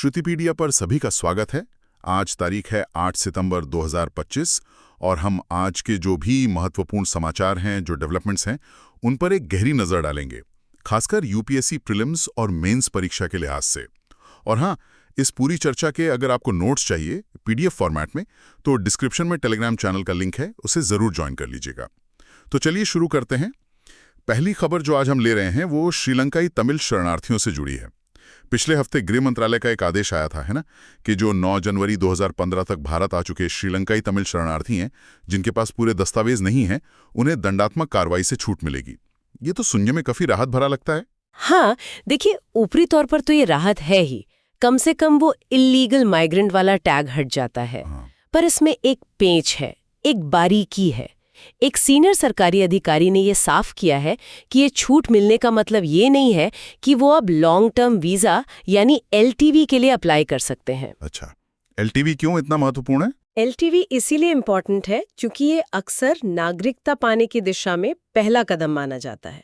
श्रुतिपीडिया पर सभी का स्वागत है। आज तारीख है 8 सितंबर 2025 और हम आज के जो भी महत्वपूर्ण समाचार हैं, जो डेवलपमेंट्स हैं, उन पर एक गहरी नज़र डालेंगे, खासकर यूपीएससी प्रीलिम्स और मेंस परीक्षा के लिहाज से। और हाँ, इस पूरी चर्चा के अगर आपको नोट्स चाहिए पीडीएफ फॉर्मेट में, तो डिस्क्रिप्शन में टेलीग्राम चैनल का लिंक है, उसे ज़रूर ज्वाइन कर लीजिएगा। तो चलिए शुरू करते हैं। पहली खबर जो आज हम ले रहे हैं वो श्रीलंकाई तमिल शरणार्थियों से जुड़ी है। पिछले हफ्ते गृह मंत्रालय का एक आदेश आया था, है ना, कि जो 9 जनवरी 2015 तक भारत आ चुके श्रीलंकाई तमिल शरणार्थी हैं, जिनके पास पूरे दस्तावेज नहीं हैं, उन्हें दंडात्मक कार्रवाई से छूट मिलेगी। ये तो सुनने में काफी राहत भरा लगता है। हाँ, देखिए, ऊपरी तौर पर तो ये राहत है ही। कम से कम वो इल्लीगल माइग्रेंट वाला टैग हट जाता है। पर इसमें एक पेंच है, एक बारीकी है। एक सीनियर सरकारी अधिकारी ने ये साफ किया है कि ये छूट मिलने का मतलब ये नहीं है कि वो अब लॉन्ग टर्म वीजा यानी एलटीवी के लिए अप्लाई कर सकते हैं। अच्छा, एलटीवी क्यों इतना महत्वपूर्ण है? एलटीवी इसीलिए इम्पोर्टेंट है क्योंकि ये अक्सर नागरिकता पाने की दिशा में पहला कदम माना जाता है।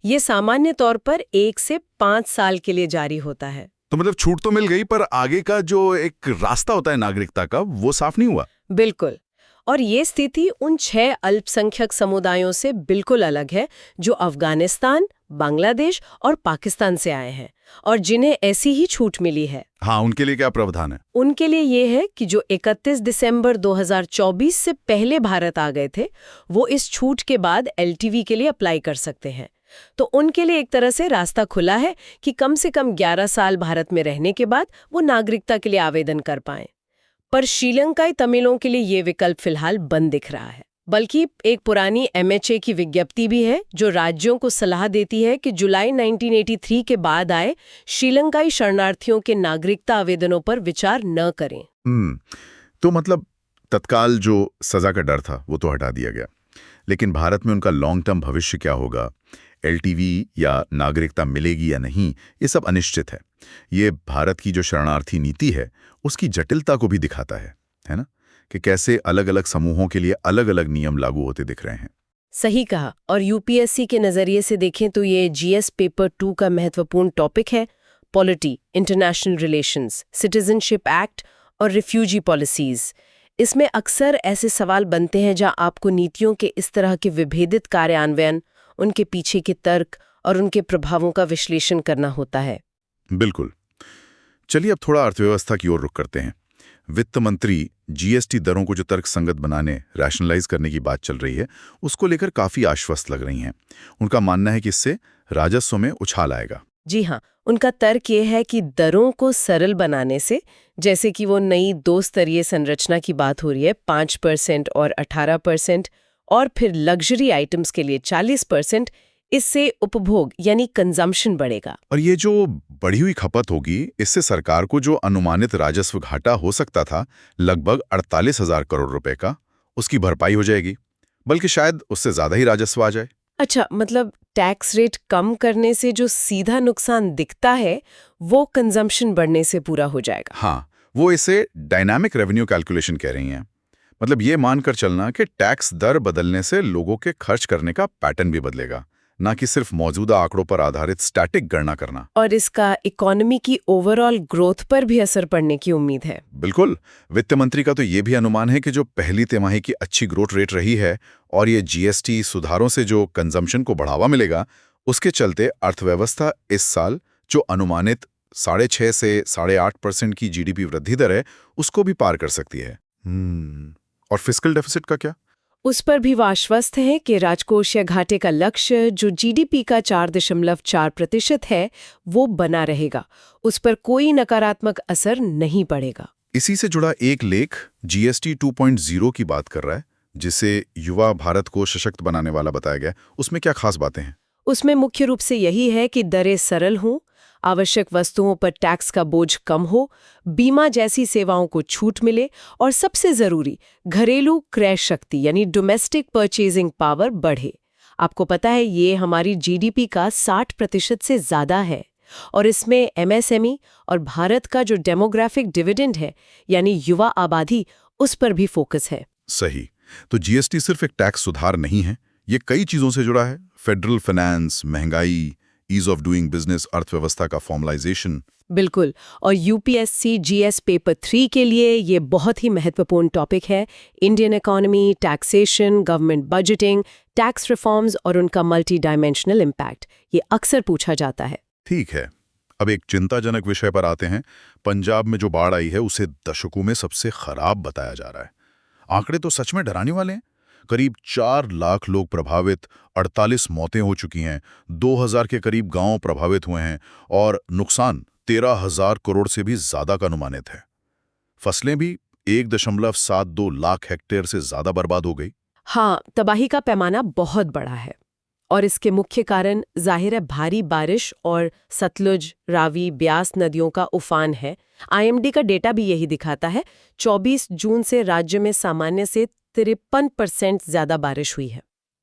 ये सामान्य तौर पर 1 से 5 साल के लिए जारी होता है। तो मतलब छूट तो मिल गई, पर आगे का जो एक रास्ता होता है नागरिकता का, वो साफ नहीं हुआ। बिल्कुल। और ये स्थिति उन 6 अल्पसंख्यक समुदायों से बिल्कुल अलग है जो अफगानिस्तान, बांग्लादेश और पाकिस्तान से आए हैं और जिन्हें ऐसी ही छूट मिली है। हाँ, उनके लिए क्या प्रावधान है? उनके लिए ये है कि जो 31 दिसंबर 2024 से पहले भारत आ गए थे, वो इस छूट के बाद एलटीवी के लिए अप्लाई कर सकते हैं। तो उनके लिए एक तरह से रास्ता खुला है कि कम से कम 11 साल भारत में रहने के बाद वो नागरिकता के लिए आवेदन कर पाएं। पर श्रीलंकाई तमिलों के लिए ये विकल्प फिलहाल बंद दिख रहा है। बल्कि एक पुरानी एमएचए की विज्ञप्ति भी है जो राज्यों को सलाह देती है कि जुलाई 1983 के बाद आए श्रीलंकाई शरणार्थियों के नागरिकता आवेदनों पर विचार न करें। तो मतलब तत्काल जो सजा का डर था वो तो हटा दिया गया, लेकिन भारत में उनका लॉन्ग टर्म भविष्य क्या होगा, एलटीवी या नागरिकता मिलेगी या नहीं, ये सब अनिश्चित है। ये भारत की जो शरणार्थी नीति है उसकी जटिलता को भी दिखाता है ना, कि कैसे अलग अलग समूहों के लिए अलग अलग नियम लागू होते दिख रहे हैं। सही कहा। और यूपीएससी के नजरिए से देखें तो ये जीएस पेपर 2 का महत्वपूर्ण टॉपिक है। Polity, international relations, citizenship act और रिफ्यूजी पॉलिसीज। इसमें अक्सर ऐसे सवाल बनते हैं जहां आपको नीतियों के इस तरह के विभेदित कार्यान्वयन, उनके पीछे के तर्क और उनके प्रभावों का विश्लेषण करना होता है। बिल्कुल। चलिए अब थोड़ा अर्थव्यवस्था की ओर रुख करते हैं। वित्त मंत्री जीएसटी दरों को जो तर्कसंगत बनाने, रैशनलाइज करने की बात चल रही है, उसको लेकर काफी आश्वस्त लग रही हैं। उनका मानना है कि इससे राजस्व में उछाल आएगा। जी हाँ, उनका तर्क ये है कि दरों को सरल बनाने से, जैसे कि वो नई 2 स्तरीय संरचना की बात हो रही है, 5% और 18%, और फिर लग्जरी आइटम्स के लिए 40%, इससे उपभोग यानी कंजम्पशन बढ़ेगा। और ये जो बढ़ी हुई खपत होगी, इससे सरकार को जो अनुमानित राजस्व घाटा हो सकता था लगभग 48,000 करोड़ रुपए का, उसकी भरपाई हो जाएगी, बल्कि शायद उससे ज्यादा ही राजस्व आ जाए। अच्छा, मतलब टैक्स रेट कम करने से जो सीधा नुकसान दिखता है वो कंजम्पशन बढ़ने से पूरा हो जाएगा। हाँ, वो इसे डायनामिक रेवेन्यू कैलकुलेशन कह रही हैं। मतलब ये मानकर चलना कि टैक्स दर बदलने से लोगों के खर्च करने का पैटर्न भी बदलेगा, ना कि सिर्फ मौजूदा आंकड़ों पर आधारित स्टैटिक गणना करना। और इसका इकोनॉमी की ओवरऑल ग्रोथ पर भी असर पड़ने की उम्मीद है। बिल्कुल। वित्त मंत्री का तो ये भी अनुमान है कि जो पहली तिमाही की अच्छी ग्रोथ रेट रही है और ये जीएसटी सुधारों से जो कंजम्पशन को बढ़ावा मिलेगा, उसके चलते अर्थव्यवस्था इस साल जो अनुमानित 6.5 से 8.5% की जीडीपी वृद्धि दर है, उसको भी पार कर सकती है। और फिस्कल डेफिसिट का क्या? उस पर भी वो आश्वस्त है कि राजकोषीय घाटे का लक्ष्य जो जीडीपी का 4.4% है, वो बना रहेगा। उस पर कोई नकारात्मक असर नहीं पड़ेगा। इसी से जुड़ा एक लेख जीएसटी 2.0 की बात कर रहा है, जिसे युवा भारत को सशक्त बनाने वाला बताया गया। उसमें क्या खास बातें हैं? उसमें मुख्य रूप से यही है कि दरें सरल हों, आवश्यक वस्तुओं पर टैक्स का बोझ कम हो, बीमा जैसी सेवाओं को छूट मिले और सबसे जरूरी घरेलू क्रय शक्ति यानी डोमेस्टिक परचेजिंग पावर बढ़े। आपको पता है ये हमारी जीडीपी का 60% से ज्यादा है और इसमें एमएसएमई और भारत का जो डेमोग्राफिक डिविडेंड है यानी युवा आबादी, उस पर भी फोकस है। सही। तो जीएसटी सिर्फ एक टैक्स सुधार नहीं है, ये कई चीजों से जुड़ा है। फेडरल फाइनेंस, महंगाई, ईज ऑफ डूइंग बिजनेस, अर्थव्यवस्था का फॉर्मलाइजेशन। बिल्कुल। और यूपीएससी जीएस पेपर 3 के लिए ये बहुत ही महत्वपूर्ण टॉपिक है। Indian economy, taxation, government budgeting, tax reforms और उनका मल्टी डायमेंशनल इम्पैक्ट, ये अक्सर पूछा जाता है। ठीक है, अब एक चिंताजनक विषय पर आते हैं। पंजाब में जो बाढ़ आई है उसे दशकों में सबसे खराब बताया जा रहा है। आंकड़े तो सच में डराने वाले हैं। करीब 4 लाख लोग प्रभावित, 48 मौतें हो चुकी हैं, 2000 के करीब गांव प्रभावित हुए हैं और नुकसान 13,000 करोड़ से भी ज्यादा का अनुमानित है। फसलें भी 1.72 लाख हेक्टेयर से ज्यादा बर्बाद हो गई। हाँ, तबाही का पैमाना बहुत बड़ा है और इसके मुख्य कारण जाहिर है भारी बारिश और सतलुज, रावी, ब्यास नदियों का उफान है। आईएमडी का डेटा भी यही दिखाता है। 24 जून से राज्य में सामान्य से 53% ज्यादा बारिश हुई है।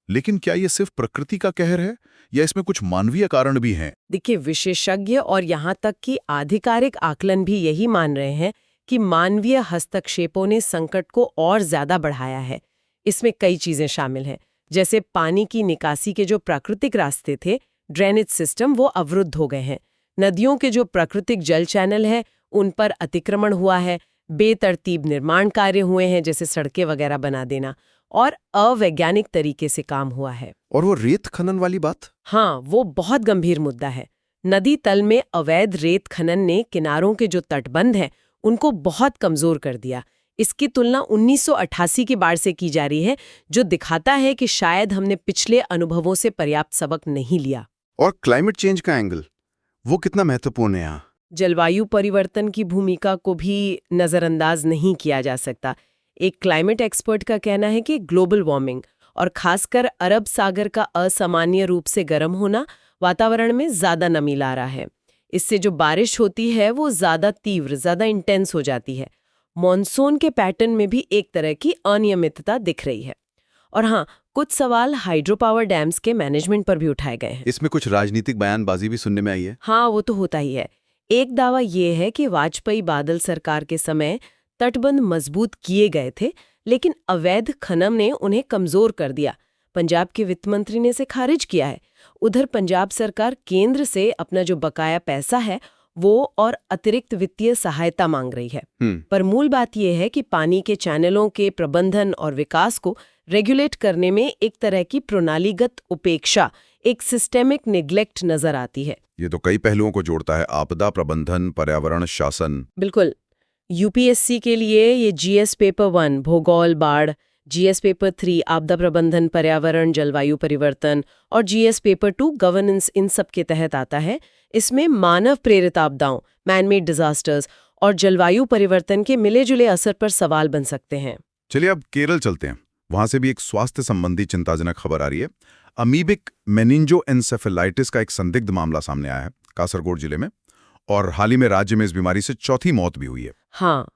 लेकिन क्या ये सिर्फ प्रकृति का कहर है या इसमें कुछ मानवीय कारण भी हैं? देखिए, विशेषज्ञ और यहाँ तक कि आधिकारिक आकलन भी यही मान रहे हैं कि मानवीय हस्तक्षेपों ने संकट को और ज्यादा बढ़ाया है। इसमें कई चीजें शामिल हैं, जैसे पानी की निकासी के जो प्राकृतिक रास्ते थे, ड्रेनेज सिस्टम, वो अवरुद्ध हो गए हैं। नदियों के जो प्राकृतिक जल चैनल हैं, उन पर अतिक्रमण हुआ है। बेतरतीब निर्माण कार्य हुए हैं, जैसे सड़कें वगैरह बना देना, और अवैज्ञानिक तरीके से काम हुआ है। और वो रेत खनन वाली बात? हाँ, वो बहुत गंभीर मुद्दा है। नदी तल में अवैध रेत खनन ने किनारों के जो तटबंध हैं, उनको बहुत कमजोर कर दिया। इसकी तुलना 1988 की बाढ़ से की जा रही है, जो दिखाता है कि शायद हमने पिछले अनुभवों से पर्याप्त सबक नहीं लिया। और क्लाइमेट चेंज का एंगल, वो कितना महत्वपूर्ण है यहाँ? जलवायु परिवर्तन की भूमिका को भी नजरअंदाज नहीं किया जा सकता। एक क्लाइमेट एक्सपर्ट का कहना है कि ग्लोबल वार्मिंग और खासकर अरब सागर का असामान्य रूप से गर्म होना वातावरण में ज्यादा नमी ला रहा है। इससे जो बारिश होती है वो ज्यादा तीव्र, ज्यादा इंटेंस हो जाती है। मॉनसून के पैटर्न में भी एक तरह की अनियमितता दिख रही है। और हाँ, कुछ सवाल हाइड्रो पावर डैम्स के मैनेजमेंट पर भी उठाए गए हैं। इसमें कुछ राजनीतिक बयानबाजी भी सुनने में आई है। हाँ, वो तो होता ही है। एक दावा ये है कि वाजपेयी बादल सरकार के समय तटबंध मजबूत किए गए थे, लेकिन अवैध खनन ने उन्हें कमजोर कर दिया। पंजाब के वित्त मंत्री ने इसे खारिज किया है। उधर पंजाब सरकार केंद्र से अपना जो बकाया पैसा है वो और अतिरिक्त वित्तीय सहायता मांग रही है। पर मूल बात यह है कि पानी के चैनलों के प्रबंधन और विकास को रेगुलेट करने में एक तरह की प्रणालीगत उपेक्षा, एक सिस्टेमिक निग्लेक्ट नजर आती है। ये तो कई पहलुओं को जोड़ता है, आपदा प्रबंधन, पर्यावरण शासन। बिल्कुल। यूपीएससी के लिए ये जीएस पेपर 1 भूगोल बाढ़, जीएस पेपर 3 आपदा प्रबंधन, पर्यावरण, जलवायु परिवर्तन और जीएस पेपर 2 गवर्नेंस, इन सब के तहत आता है। इसमें मानव प्रेरित आपदाओं, मैनमेड डिजास्टर्स और जलवायु परिवर्तन के मिले-जुले असर पर सवाल बन सकते हैं। चलिए अब केरल चलते हैं। वहां से भी एक स्वास्थ्य संबंधी चिंताजनक खबर आ रही है। अमीबिक मेनिंजोएन्सेफेलाइटिस का एक संदिग्ध मामला सामने आया है कासरगोड जिले में, और हाल ही में राज्य में इस बीमारी से चौथी मौत भी हुई है। हाँ,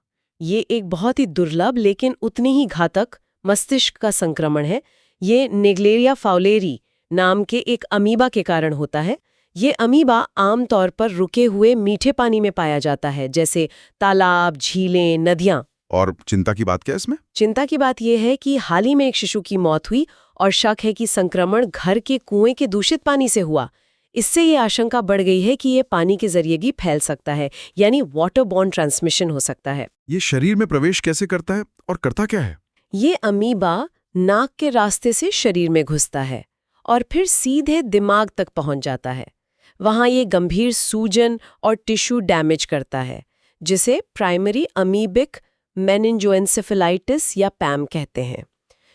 ये एक बहुत ही दुर्लभ लेकिन उतनी ही घातक मस्तिष्क का संक्रमण है। ये नेग्लेरिया फाउलेरी नाम के एक अमीबा के कारण होता है। ये अमीबा आमतौर पर रुके हुए मीठे पानी में पाया जाता है, जैसे तालाब, झीलें, नदियां। और चिंता की बात क्या है इसमें? चिंता की बात यह है कि हाल ही में एक शिशु की मौत हुई और शक है कि संक्रमण घर के कुएं के दूषित पानी से हुआ। इससे ये आशंका बढ़ गई है कि ये पानी के जरिए भी फैल सकता है, यानी वाटर बॉर्न ट्रांसमिशन हो सकता है। ये शरीर में प्रवेश कैसे करता है और करता क्या है? ये अमीबा नाक के रास्ते से शरीर में घुसता है और फिर सीधे दिमाग तक पहुंच जाता है। वहां ये गंभीर सूजन और टिश्यू डैमेज करता है, जिसे प्राइमरी अमीबिक मेनिंजोएन्सेफेलाइटिस या पैम कहते हैं।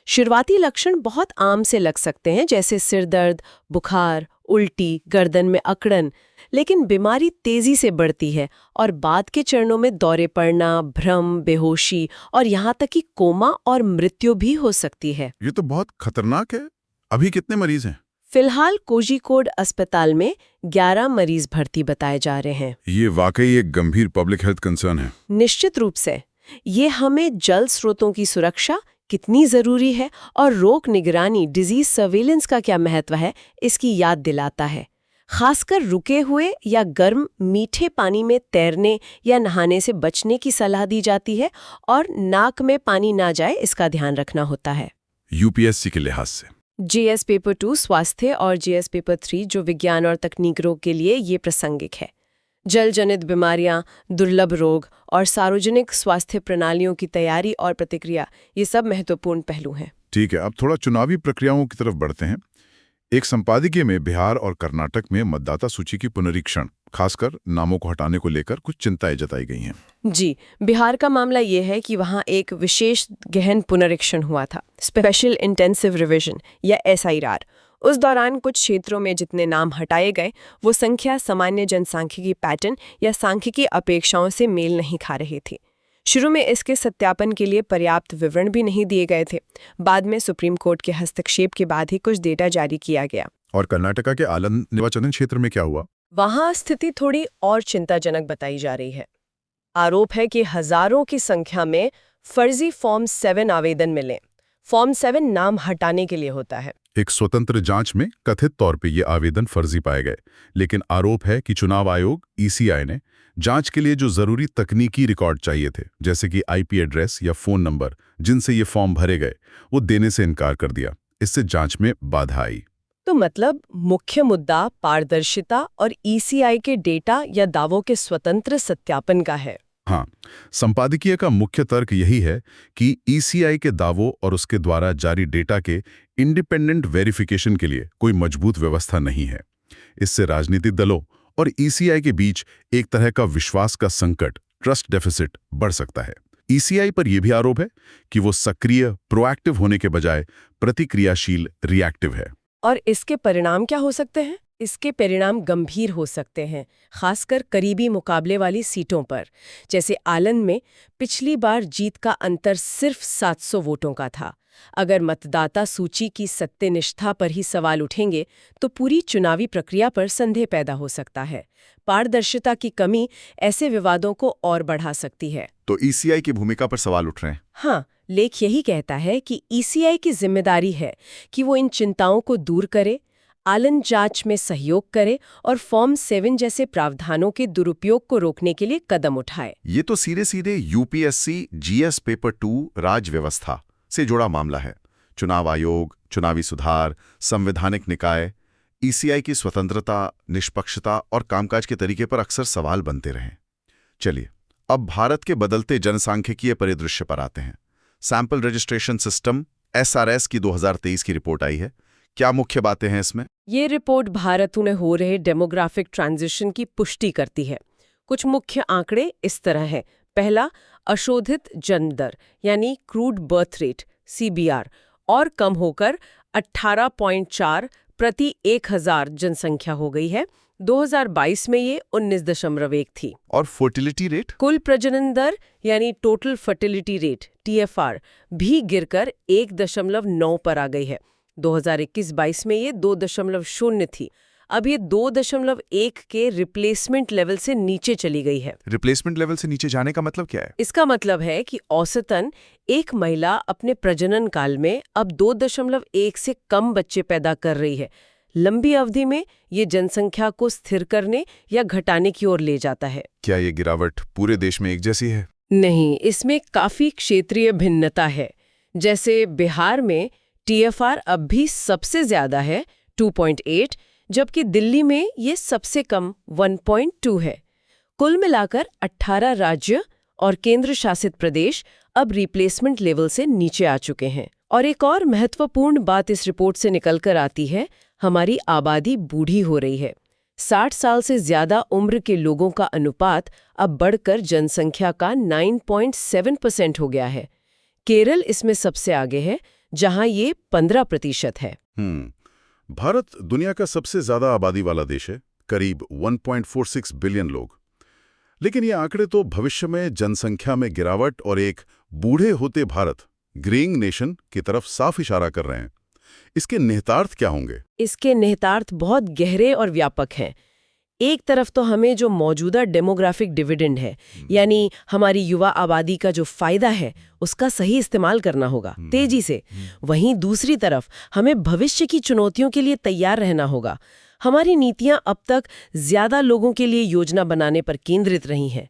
शुरुआती लक्षण बहुत आम से लग सकते हैं, जैसे सिर दर्द, बुखार, उल्टी, गर्दन में अकड़न, लेकिन बीमारी तेजी से बढ़ती है और बाद के चरणों में दौरे पड़ना, भ्रम, बेहोशी और यहाँ तक कि कोमा और मृत्यु भी हो सकती है। ये तो बहुत खतरनाक है। अभी कितने मरीज हैं? फिलहाल कोझिकोड अस्पताल में 11 मरीज भर्ती बताए जा रहे हैं। ये वाकई एक गंभीर पब्लिक हेल्थ कंसर्न है। निश्चित रूप से। ये हमें जल स्रोतों की सुरक्षा कितनी जरूरी है और रोग निगरानी, डिजीज सर्वेलेंस का क्या महत्व है, इसकी याद दिलाता है। खासकर रुके हुए या गर्म मीठे पानी में तैरने या नहाने से बचने की सलाह दी जाती है और नाक में पानी ना जाए, इसका ध्यान रखना होता है। यूपीएससी के लिहाज से जीएस पेपर 2 स्वास्थ्य और जीएस पेपर 3 जो विज्ञान और तकनीक रोग के लिए ये प्रासंगिक है। जल जनित बीमारियां, दुर्लभ रोग और सार्वजनिक स्वास्थ्य प्रणालियों की तैयारी और प्रतिक्रिया, ये सब महत्वपूर्ण पहलू हैं। ठीक है, अब थोड़ा चुनावी प्रक्रियाओं की तरफ बढ़ते हैं। एक संपादकीय में बिहार और कर्नाटक में मतदाता सूची की पुनरीक्षण, खासकर नामों को हटाने को लेकर कुछ चिंताएं जताई गई हैं। जी, बिहार का मामला ये है कि वहाँ एक विशेष गहन पुनरीक्षण हुआ था, स्पेशल इंटेंसिव रिवीजन या SIR। उस दौरान कुछ क्षेत्रों में जितने नाम हटाए गए वो संख्या सामान्य जनसांख्यिकी पैटर्न या सांख्यिकी अपेक्षाओं से मेल नहीं खा रही थी। शुरू में इसके सत्यापन के लिए पर्याप्त विवरण भी नहीं दिए गए थे। बाद में सुप्रीम कोर्ट के हस्तक्षेप के बाद ही कुछ डेटा जारी किया गया। और कर्नाटका के आलंद निर्वाचन क्षेत्र में क्या हुआ? वहाँ स्थिति थोड़ी और चिंताजनक बताई जा रही है। आरोप है कि हजारों की संख्या में फर्जी फॉर्म 7 आवेदन मिले। फॉर्म 7 नाम हटाने के लिए होता है। एक स्वतंत्र जांच में कथित तौर पे ये आवेदन फर्जी पाए गए, लेकिन आरोप है कि चुनाव आयोग ECI ने जांच के लिए जो जरूरी तकनीकी रिकॉर्ड चाहिए थे, जैसे कि IP एड्रेस या फोन नंबर जिनसे ये फॉर्म भरे गए, वो देने से इनकार कर दिया। इससे जांच में बाधा आई। तो मतलब मुख्य मुद्दा पारदर्शिता और ECI के डेटा या दावों के स्वतंत्र सत्यापन का है। हाँ, संपादकीय का मुख्य तर्क यही है कि ECI के दावों और उसके द्वारा जारी डेटा के इंडिपेंडेंट वेरिफिकेशन के लिए कोई मजबूत व्यवस्था नहीं है। इससे राजनीतिक दलों और ECI के बीच एक तरह का विश्वास का संकट, ट्रस्ट डेफिसिट, बढ़ सकता है। ECI पर यह भी आरोप है कि वो सक्रिय, प्रोएक्टिव होने के बजाय प्रतिक्रियाशील, रिएक्टिव है। और इसके परिणाम क्या हो सकते हैं? इसके परिणाम गंभीर हो सकते हैं, खासकर करीबी मुकाबले वाली सीटों पर। जैसे आलंद में पिछली बार जीत का अंतर सिर्फ 700 वोटों का था। अगर मतदाता सूची की सत्यनिष्ठा पर ही सवाल उठेंगे तो पूरी चुनावी प्रक्रिया पर संदेह पैदा हो सकता है। पारदर्शिता की कमी ऐसे विवादों को और बढ़ा सकती है। तो ECI की भूमिका पर सवाल उठ रहे हैं। हाँ, लेख यही कहता है कि ECI की जिम्मेदारी है कि वो इन चिंताओं को दूर करे, आलंद जांच में सहयोग करे और फॉर्म 7 जैसे प्रावधानों के दुरुपयोग को रोकने के लिए कदम उठाए। ये तो सीधे सीधे UPSC GS पेपर 2 राज व्यवस्था से जुड़ा मामला है। चुनाव आयोग, चुनावी सुधार, संवैधानिक निकाय, ECI की स्वतंत्रता, निष्पक्षता और कामकाज के तरीके पर अक्सर सवाल बनते रहे। चलिए, अब भारत के बदलते जनसांख्यिकीय परिदृश्य पर आते हैं। सैंपल रजिस्ट्रेशन सिस्टम SRS की 2023 की रिपोर्ट आई है। क्या मुख्य बातें हैं इसमें? ये रिपोर्ट भारत में हो रहे डेमोग्राफिक ट्रांजिशन की पुष्टि करती है। कुछ मुख्य आंकड़े इस तरह हैं। पहला, अशोधित जन्म दर यानी क्रूड बर्थ रेट CBR और कम होकर 18.4 प्रति 1000 जनसंख्या हो गई है। 2022 में ये 19.1 थी। और फर्टिलिटी रेट? कुल प्रजनन दर यानी टोटल फर्टिलिटी रेट TFR भी गिरकर 1.9 पर आ गई है। 2021-22 में ये 2.0 थी। अब ये 2.1 के रिप्लेसमेंट लेवल से नीचे चली गई है। रिप्लेसमेंट लेवल से नीचे जाने का मतलब क्या है? इसका मतलब है कि औसतन एक महिला अपने प्रजनन काल में अब 2.1 से कम बच्चे पैदा कर रही है। लंबी अवधि में ये जनसंख्या को स्थिर करने या घटाने की ओर ले जाता है। क्या ये गिरावट पूरे देश में एक जैसी है? नहीं, इसमें काफी क्षेत्रीय भिन्नता है। जैसे बिहार में TFR अब भी सबसे ज्यादा है 2.8, जबकि दिल्ली में ये सबसे कम 1.2 है। कुल मिलाकर 18 राज्य और केंद्र शासित प्रदेश अब रिप्लेसमेंट लेवल से नीचे आ चुके हैं। और एक और महत्वपूर्ण बात इस रिपोर्ट से निकलकर आती है, हमारी आबादी बूढ़ी हो रही है। 60 साल से ज्यादा उम्र के लोगों का अनुपात अब बढ़कर जनसंख्या का 9.7% हो गया है। केरल इसमें सबसे आगे है, जहां ये 15% है। भारत दुनिया का सबसे ज्यादा आबादी वाला देश है, करीब 1.46 बिलियन लोग। लेकिन ये आंकड़े तो भविष्य में जनसंख्या में गिरावट और एक बूढ़े होते भारत, ग्रेइंग नेशन की तरफ साफ इशारा कर रहे हैं। इसके निहितार्थ क्या होंगे? इसके निहितार्थ बहुत गहरे और व्यापक हैं। एक तरफ तो हमें जो मौजूदा डेमोग्राफिक डिविडेंड है, यानी हमारी युवा आबादी का जो फायदा है, उसका सही इस्तेमाल करना होगा तेजी से। वहीं दूसरी तरफ हमें भविष्य की चुनौतियों के लिए तैयार रहना होगा। हमारी नीतियां अब तक ज्यादा लोगों के लिए योजना बनाने पर केंद्रित रही हैं।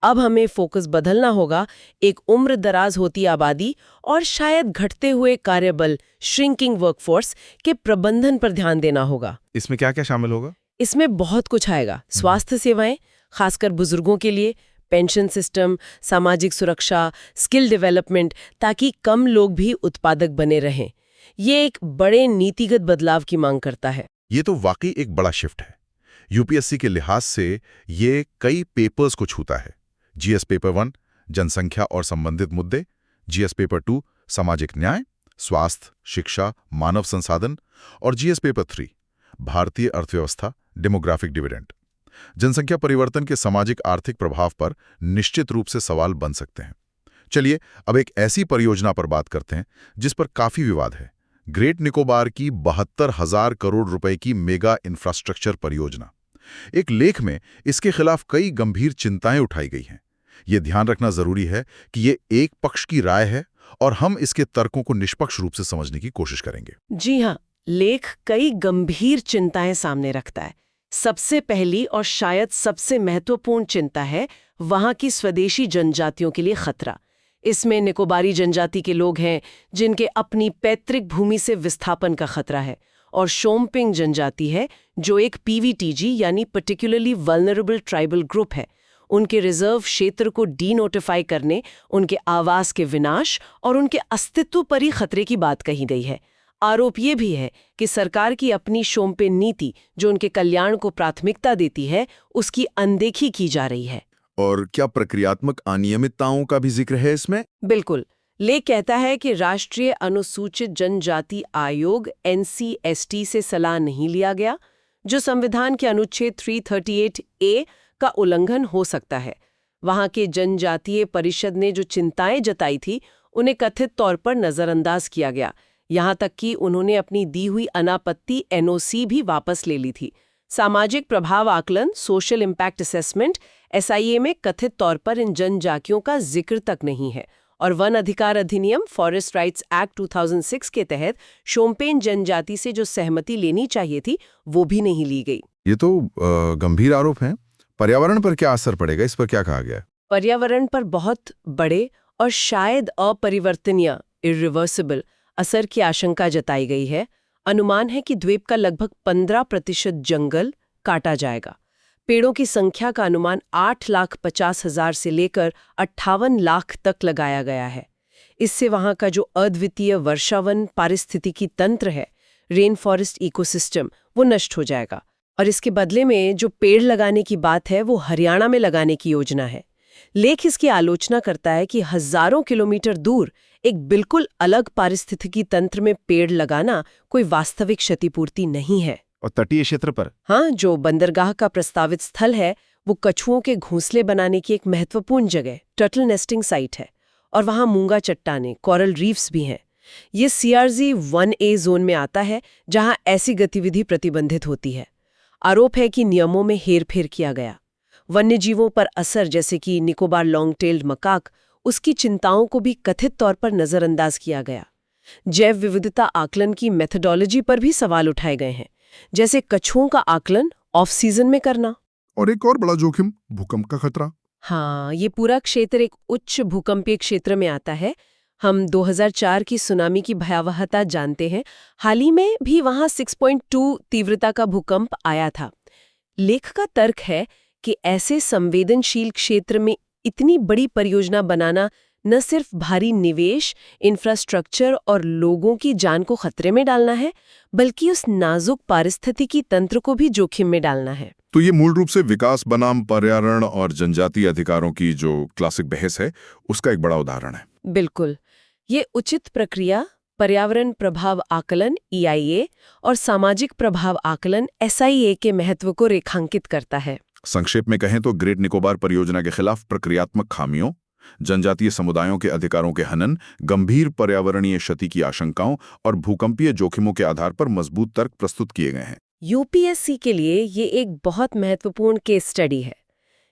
अब हमें फोकस बदलना होगा एक उम्र दराज होती आबादी और शायद घटते हुए कार्यबल श्रिंकिंग वर्कफोर्स के प्रबंधन पर ध्यान देना होगा। इसमें क्या क्या शामिल होगा? इसमें बहुत कुछ आएगा। स्वास्थ्य सेवाएं, खासकर बुजुर्गों के लिए, पेंशन सिस्टम, सामाजिक सुरक्षा, स्किल डेवलपमेंट, ताकि कम लोग भी उत्पादक बने रहें। ये एक बड़े नीतिगत बदलाव की मांग करता है। ये तो वाकई एक बड़ा शिफ्ट है। यूपीएससी के लिहाज से ये कई पेपर्स को छूता है। जीएस पेपर 1 जनसंख्या और संबंधित मुद्दे, जीएस पेपर 2 सामाजिक न्याय, स्वास्थ्य, शिक्षा, मानव संसाधन और जीएस पेपर 3 भारतीय अर्थव्यवस्था, डेमोग्राफिक डिविडेंड। जनसंख्या परिवर्तन के सामाजिक आर्थिक प्रभाव पर निश्चित रूप से सवाल बन सकते हैं। चलिए अब एक ऐसी परियोजना पर बात करते हैं जिस पर काफी विवाद है। ग्रेट निकोबार की 72,000 करोड़ रुपए की मेगा इंफ्रास्ट्रक्चर परियोजना। एक लेख में इसके खिलाफ कई गंभीर चिंताएं उठाई गई हैं। यह ध्यान रखना जरूरी है कि ये एक पक्ष की राय है और हम इसके तर्कों को निष्पक्ष रूप से समझने की कोशिश करेंगे। जी हाँ, लेख कई गंभीर चिंताएं सामने रखता है। सबसे पहली और शायद सबसे महत्वपूर्ण चिंता है वहां की स्वदेशी जनजातियों के लिए खतरा। इसमें निकोबारी जनजाति के लोग हैं जिनके अपनी पैतृक भूमि से विस्थापन का खतरा है, और शोम्पेंग जनजाति है जो एक पीवीटीजी यानी पर्टिकुलरली वल्नरेबल ट्राइबल ग्रुप है। उनके रिजर्व क्षेत्र को डीनोटिफाई करने, उनके आवास के विनाश और उनके अस्तित्व पर ही खतरे की बात कही गई है। आरोप ये भी है कि सरकार की अपनी शोम्पेन नीति, जो उनके कल्याण को प्राथमिकता देती है, उसकी अनदेखी की जा रही है। और क्या प्रक्रियात्मक अनियमितताओं का भी जिक्र है इसमें? बिल्कुल। लेख कहता है कि राष्ट्रीय अनुसूचित जनजाति आयोग NCST से सलाह नहीं लिया गया, जो संविधान के अनुच्छेद 338A का उल्लंघन हो सकता है। वहां के जनजातीय परिषद ने जो चिंताएं जताई थी, उन्हें कथित तौर पर नजरअंदाज किया गया। यहां तक कि उन्होंने अपनी दी हुई अनापत्ति NOC भी वापस ले ली थी। सामाजिक प्रभाव आकलन, सोशल इम्पैक्ट असेसमेंट, SIA में कथित तौर पर इन जनजातियों का जिक्र तक नहीं है। और वन अधिकार अधिनियम फॉरेस्ट राइट्स एक्ट 2006 के तहत शोम्पेन जनजाति से जो सहमति लेनी चाहिए थी, वो भी नहीं ली गई। ये तो गंभीर आरोप हैं। पर्यावरण पर क्या असर पड़ेगा, इस पर क्या कहा गया है? पर्यावरण पर बहुत बड़े और शायद अपरिवर्तनीय इरिवर्सिबल असर की आशंका जताई गई है। अनुमान है कि द्वीप का लगभग 15% जंगल काटा जाएगा। पेड़ों की संख्या का अनुमान 8,50,000 से लेकर 58 लाख तक लगाया गया है। इससे वहां का जो अद्वितीय वर्षावन पारिस्थितिकी तंत्र है, रेन फॉरेस्ट इकोसिस्टम, वो नष्ट हो जाएगा। और इसके बदले में जो पेड़ लगाने की बात है, वो हरियाणा में लगाने की योजना है। लेख इसकी आलोचना करता है कि हजारों किलोमीटर दूर एक बिल्कुल अलग पारिस्थितिकी तंत्र में पेड़ लगाना कोई वास्तविक क्षतिपूर्ति नहीं है। और तटीय क्षेत्र पर? हाँ, जो बंदरगाह का प्रस्तावित स्थल है, वो कछुओं के घोंसले बनाने की एक महत्वपूर्ण जगह, टर्टल नेस्टिंग साइट है। और वहाँ मूंगा चट्टानें, कोरल रीफ्स भी हैं। ये CRZ 1A जोन में आता है, जहाँ ऐसी गतिविधि प्रतिबंधित होती है। आरोप है कि नियमों में हेरफेर किया गया। वन्यजीवों पर असर, जैसे कि निकोबार लॉन्ग टेल्ड मकाक, उसकी चिंताओं को भी कथित तौर पर नजरअंदाज किया गया। जैव विविधता आकलन की मेथोडोलॉजी पर भी सवाल उठाए गए हैं, जैसे कछुओं का आकलन ऑफ सीजन में करना। और एक और बड़ा जोखिम, भूकंप का खतरा। हाँ, ये पूरा क्षेत्र एक उच्च भूकंपीय क्षेत्र में आता है। हम 2004 की सुनामी की भयावहता जानते हैं। हाल ही में भी वहां 6.2 तीव्रता का भूकंप आया था। लेख का तर्क है कि ऐसे संवेदनशील क्षेत्र में इतनी बड़ी परियोजना बनाना न सिर्फ भारी निवेश, इंफ्रास्ट्रक्चर और लोगों की जान को खतरे में डालना है, बल्कि उस नाजुक पारिस्थितिकी तंत्र को भी जोखिम में डालना है। तो ये मूल रूप से विकास बनाम पर्यावरण और जनजातीय अधिकारों की जो क्लासिक बहस है, उसका एक बड़ा उदाहरण है। बिल्कुल। ये उचित प्रक्रिया, पर्यावरण प्रभाव आकलन EIA और सामाजिक प्रभाव आकलन SIA के महत्व को रेखांकित करता है। संक्षेप में कहें तो ग्रेट निकोबार परियोजना के खिलाफ प्रक्रियात्मक खामियों, जनजातीय समुदायों के अधिकारों के हनन, गंभीर पर्यावरणीय क्षति की आशंकाओं और भूकंपीय जोखिमों के आधार पर मजबूत तर्क प्रस्तुत किए गए हैं। UPSC के लिए ये एक बहुत महत्वपूर्ण केस स्टडी है।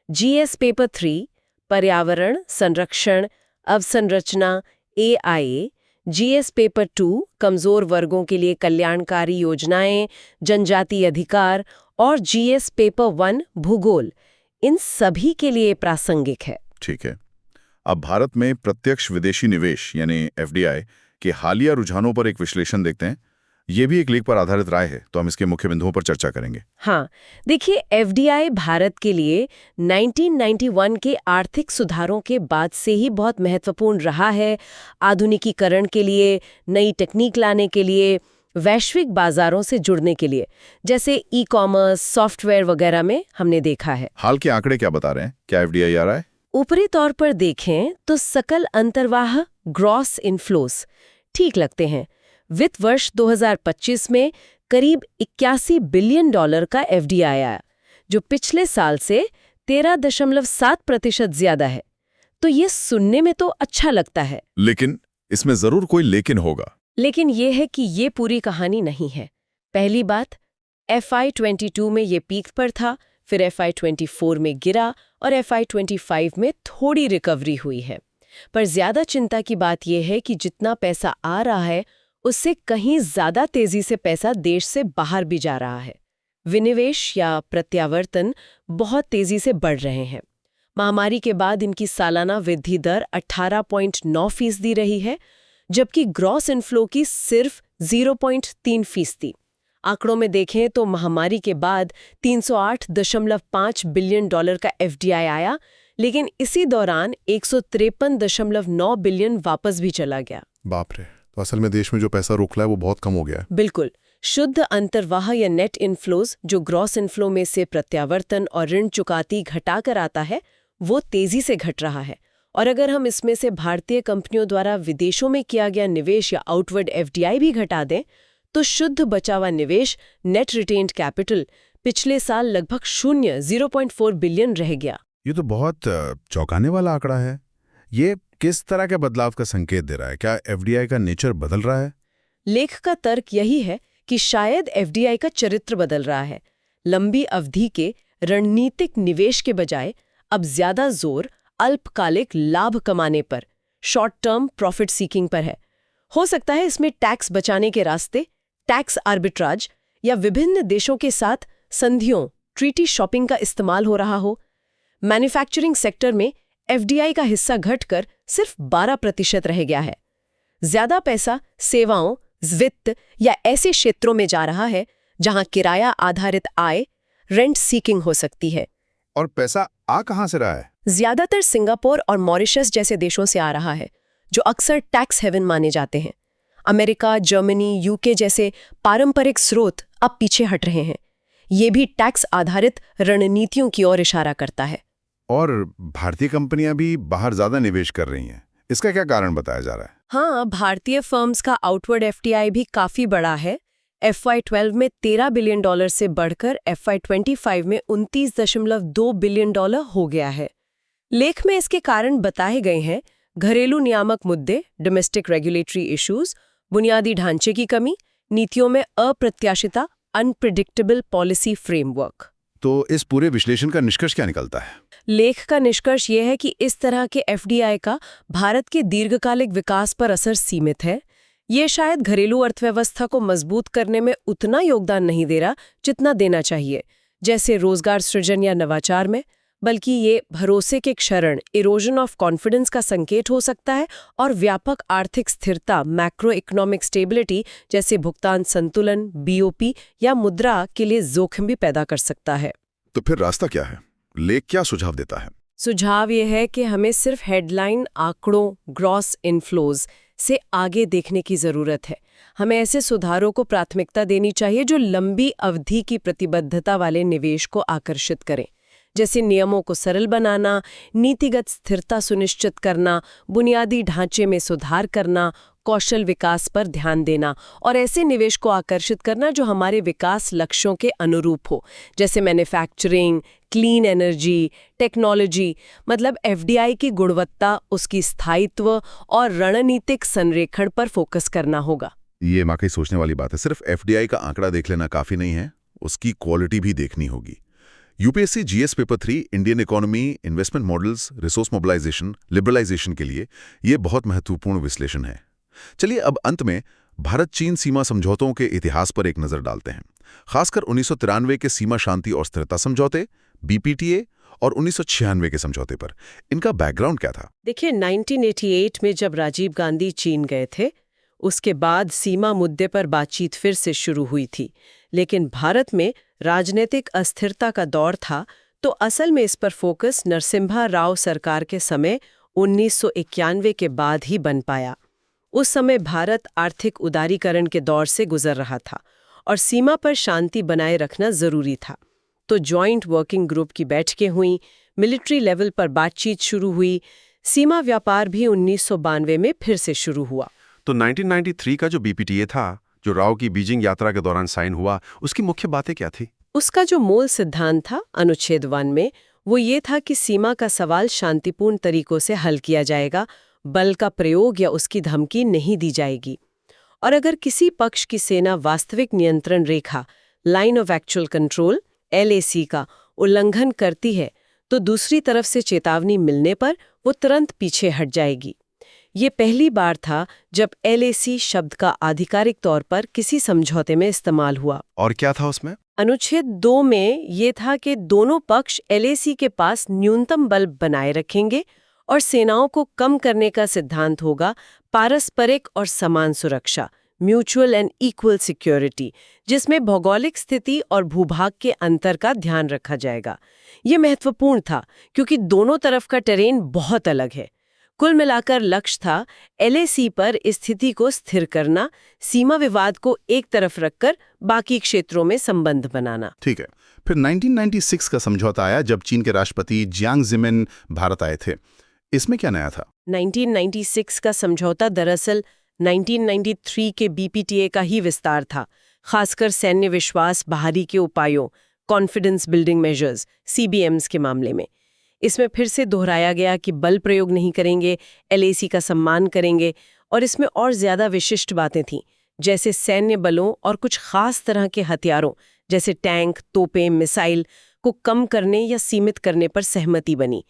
GS पेपर 3 पर्यावरण संरक्षण अवसंरचना AIA, GS पेपर 2 कमजोर वर्गों के लिए कल्याणकारी योजनाएं, जनजातीय अधिकार और GS पेपर 1 भूगोल, इन सभी के लिए प्रासंगिक है। ठीक है। अब भारत में प्रत्यक्ष विदेशी निवेश यानी एफडीआई के हालिया रुझानों पर एक विश्लेषण देखते हैं। ये भी एक लेख पर आधारित राय है, तो हम इसके मुख्य बिंदुओं पर चर्चा करेंगे। हाँ, देखिए, एफडीआई भारत के लिए 1991 के आर्थिक सुधारों के बाद से ही बहुत महत्वपूर्ण रहा है। आधुनिकीकरण के लिए, नई तकनीक लाने के लिए, वैश्विक बाजारों से जुड़ने के लिए, जैसे ई कॉमर्स, सॉफ्टवेयर वगैरह में हमने देखा है। हाल के आंकड़े क्या बता रहे हैं? क्या एफडीआई आ रहा है? ऊपरी तौर पर देखें तो सकल अंतर्वाह ग्रॉस इनफ्लोस ठीक लगते हैं। वित्त वर्ष 2025 में करीब 81 बिलियन डॉलर का एफडीआई आया, जो पिछले साल से 13.7% ज्यादा है। तो ये सुनने में तो अच्छा लगता है, लेकिन इसमें जरूर कोई लेकिन होगा। लेकिन ये है कि ये पूरी कहानी नहीं है। पहली बात, FY22 में ये पीक पर था, फिर FY24 में गिरा और FY25 में थोड़ी रिकवरी हुई है। पर ज्यादा चिंता की बात यह है कि जितना पैसा आ रहा है उससे कहीं ज्यादा तेजी से पैसा देश से बाहर भी जा रहा है। विनिवेश या प्रत्यावर्तन बहुत तेजी से बढ़ रहे हैं। महामारी के बाद इनकी सालाना वृद्धि दर 18.9% रही है, जबकि ग्रॉस इनफ्लो की सिर्फ 0.3%। आंकड़ों में देखें तो महामारी के बाद 308.5 बिलियन डॉलर का एफडीआई आया, लेकिन इसी दौरान 153.9 बिलियन वापस भी चला गया। बाप रे, तो असल में देश में जो पैसा रोकला है वो बहुत कम हो गया है। बिल्कुल। शुद्ध अंतर्वाह या नेट इनफ्लोज, जो ग्रॉस इनफ्लो में से प्रत्यावर्तन और ऋण चुकाती घटाकर आता है, वो तेजी से घट रहा है। और अगर हम इसमें से भारतीय कंपनियों द्वारा विदेशों में किया गया निवेश या आउटवर्ड एफडीआई भी घटा दें, तो शुद्ध बचा हुआ निवेश, नेट रिटेन्ड कैपिटल, पिछले साल लगभग 0.4 बिलियन रह गया। ये तो बहुत चौंकाने वाला आंकड़ा है। ये किस तरह के बदलाव का संकेत दे रहा है? क्या एफडीआई का नेचर बदल रहा है? लेख का तर्क यही है कि शायद एफडीआई का चरित्र बदल रहा है। लंबी अवधि के रणनीतिक निवेश के बजाय अब ज्यादा जोर अल्पकालिक लाभ कमाने पर, शॉर्ट टर्म प्रॉफिट सीकिंग पर है। हो सकता है इसमें टैक्स बचाने के रास्ते, टैक्स आर्बिट्राज या विभिन्न देशों के साथ संधियों, ट्रीटी शॉपिंग का इस्तेमाल हो रहा हो। मैन्युफैक्चरिंग सेक्टर में एफडीआई का हिस्सा घटकर सिर्फ 12% रह गया है। ज्यादा पैसा सेवाओं, वित्त या ऐसे क्षेत्रों में जा रहा है जहां किराया आधारित आय, रेंट सीकिंग हो सकती है। और पैसा आ कहां से रहा है? ज्यादातर सिंगापुर और मॉरिशस जैसे देशों से आ रहा है, जो अक्सर टैक्स हेवन माने जाते हैं। अमेरिका, जर्मनी, यूके जैसे पारंपरिक स्रोत अब पीछे हट रहे हैं। ये भी टैक्स आधारित रणनीतियों की ओर इशारा करता है। और भारतीय कंपनियां भी बाहर ज्यादा निवेश कर रही हैं। इसका क्या कारण बताया जा रहा है? हाँ, भारतीय फर्म्स का आउटवर्ड एफडीआई भी काफी बड़ा है। FY12 में 13 बिलियन डॉलर से बढ़कर FY25 में 29.2 बिलियन डॉलर हो गया है। लेख में इसके कारण बताए गए हैं: घरेलू नियामक मुद्दे, डोमेस्टिक रेगुलेटरी इश्यूज, बुनियादी ढांचे की कमी, नीतियों में अप्रत्याशिता, अनप्रिडिक्टेबल पॉलिसी फ्रेमवर्क। तो इस पूरे विश्लेषण का निष्कर्ष क्या निकलता है? लेख का निष्कर्ष यह है कि इस तरह के एफडीआई का भारत के दीर्घकालिक विकास पर असर सीमित है। ये शायद घरेलू अर्थव्यवस्था को मजबूत करने में उतना योगदान नहीं दे रहा जितना देना चाहिए, जैसे रोजगार सृजन या नवाचार में, बल्कि ये भरोसे के क्षरण, इरोजन ऑफ कॉन्फिडेंस का संकेत हो सकता है और व्यापक आर्थिक स्थिरता, मैक्रो इकोनॉमिक स्टेबिलिटी जैसे भुगतान संतुलन, बीओपी या मुद्रा के लिए जोखिम भी पैदा कर सकता है। तो फिर रास्ता क्या है? लेख क्या सुझाव देता है? सुझाव यह है कि हमें सिर्फ हेडलाइन आंकड़ों, ग्रॉस इनफ्लोज से आगे देखने की जरूरत है। हमें ऐसे सुधारों को प्राथमिकता देनी चाहिए जो लंबी अवधि की प्रतिबद्धता वाले निवेश को आकर्षित करें, जैसे नियमों को सरल बनाना, नीतिगत स्थिरता सुनिश्चित करना, बुनियादी ढांचे में सुधार करना, कौशल विकास पर ध्यान देना और ऐसे निवेश को आकर्षित करना जो हमारे विकास लक्ष्यों के अनुरूप हो, जैसे मैन्युफैक्चरिंग, क्लीन एनर्जी, टेक्नोलॉजी। मतलब एफडीआई की गुणवत्ता, उसकी स्थायित्व और रणनीतिक संरेखण पर फोकस करना होगा। ये वाकई सोचने वाली बात है। सिर्फ एफडीआई का आंकड़ा देख लेना काफी नहीं है, उसकी क्वालिटी भी देखनी होगी। UPSC GS paper 3 Indian economy, investment models, resource mobilisation, liberalisation के लिए ये बहुत महत्वपूर्ण विश्लेषण है। चलिए अब अंत में भारत चीन सीमा समझौतों के इतिहास पर एक नजर डालते हैं, खासकर 1993 के सीमा शांति और स्थिरता समझौते, बीपीटीए और 1996 के समझौते पर। इनका बैकग्राउंड क्या था? देखिए, 1988 में जब राजीव गांधी चीन गए थे, उसके बाद सीमा मुद्दे पर बातचीत फिर से शुरू हुई थी। लेकिन भारत में राजनीतिक अस्थिरता का दौर था, तो असल में इस पर फोकस नरसिम्हा राव सरकार के समय 1991 के बाद ही बन पाया। उस समय भारत आर्थिक उदारीकरण के दौर से गुजर रहा था और सीमा पर शांति बनाए रखना जरूरी था। तो जॉइंट वर्किंग ग्रुप की बैठकें हुई, मिलिट्री लेवल पर बातचीत शुरू हुई, सीमा व्यापार भी 1992 में फिर से शुरू हुआ। तो 1993 का जो BPTA था, जो राव की बीजिंग यात्रा के दौरान साइन हुआ, उसकी मुख्य बातें क्या थी? उसका जो मूल सिद्धांत था अनुच्छेद 1 में, वो ये था कि सीमा का सवाल शांतिपूर्ण तरीकों से हल किया जाएगा, बल का प्रयोग या उसकी धमकी नहीं दी जाएगी। और अगर किसी पक्ष की सेना वास्तविक नियंत्रण रेखा line of actual control LAC का उल्लंघन करती है, तो दूसरी तरफ से चेतावनी मिलने पर वो तुरंत पीछे हट जाएगी। ये पहली बार था जब LAC शब्द का आधिकारिक तौर पर किसी समझौते में इस्तेमाल हुआ। और क्या था उसमें? अनुच्छेद 2 में ये था कि दोनों पक्ष LAC के पास न्यूनतम बल बनाए रखेंगे और सेनाओं को कम करने का सिद्धांत होगा पारस्परिक और समान सुरक्षा, म्यूचुअल एंड इक्वल सिक्योरिटी, जिसमें भौगोलिक स्थिति और भूभाग के अंतर का ध्यान रखा जाएगा। ये महत्वपूर्ण था क्योंकि दोनों तरफ का टेरेन बहुत अलग है। कुल मिलाकर लक्ष्य था LAC पर स्थिति को स्थिर करना, सीमा विवाद को एक तरफ रखकर बाकी क्षेत्रों में संबंध बनाना। ठीक है। फिर 1996 का समझौता आया जब चीन के राष्ट्रपति जियांग ज़ेमिन भारत आए थे। इसमें क्या नया था? 1996 का समझौता दरअसल 1993 के BPTA का ही विस्तार था, खासकर सैन्य विश्वास बहाली के उपायों, कॉन्फिडेंस बिल्डिंग मेजर्स CBMs के मामले में। इसमें फिर से दोहराया गया कि बल प्रयोग नहीं करेंगे, LAC का सम्मान करेंगे, और इसमें और ज्यादा विशिष्ट बातें थीं, जैसे सैन्य बलों और कुछ खास तरह के हथियारों जैसे टैंक, तोपें, मिसाइल को कम करने या सीमित करने पर सहमति बनी।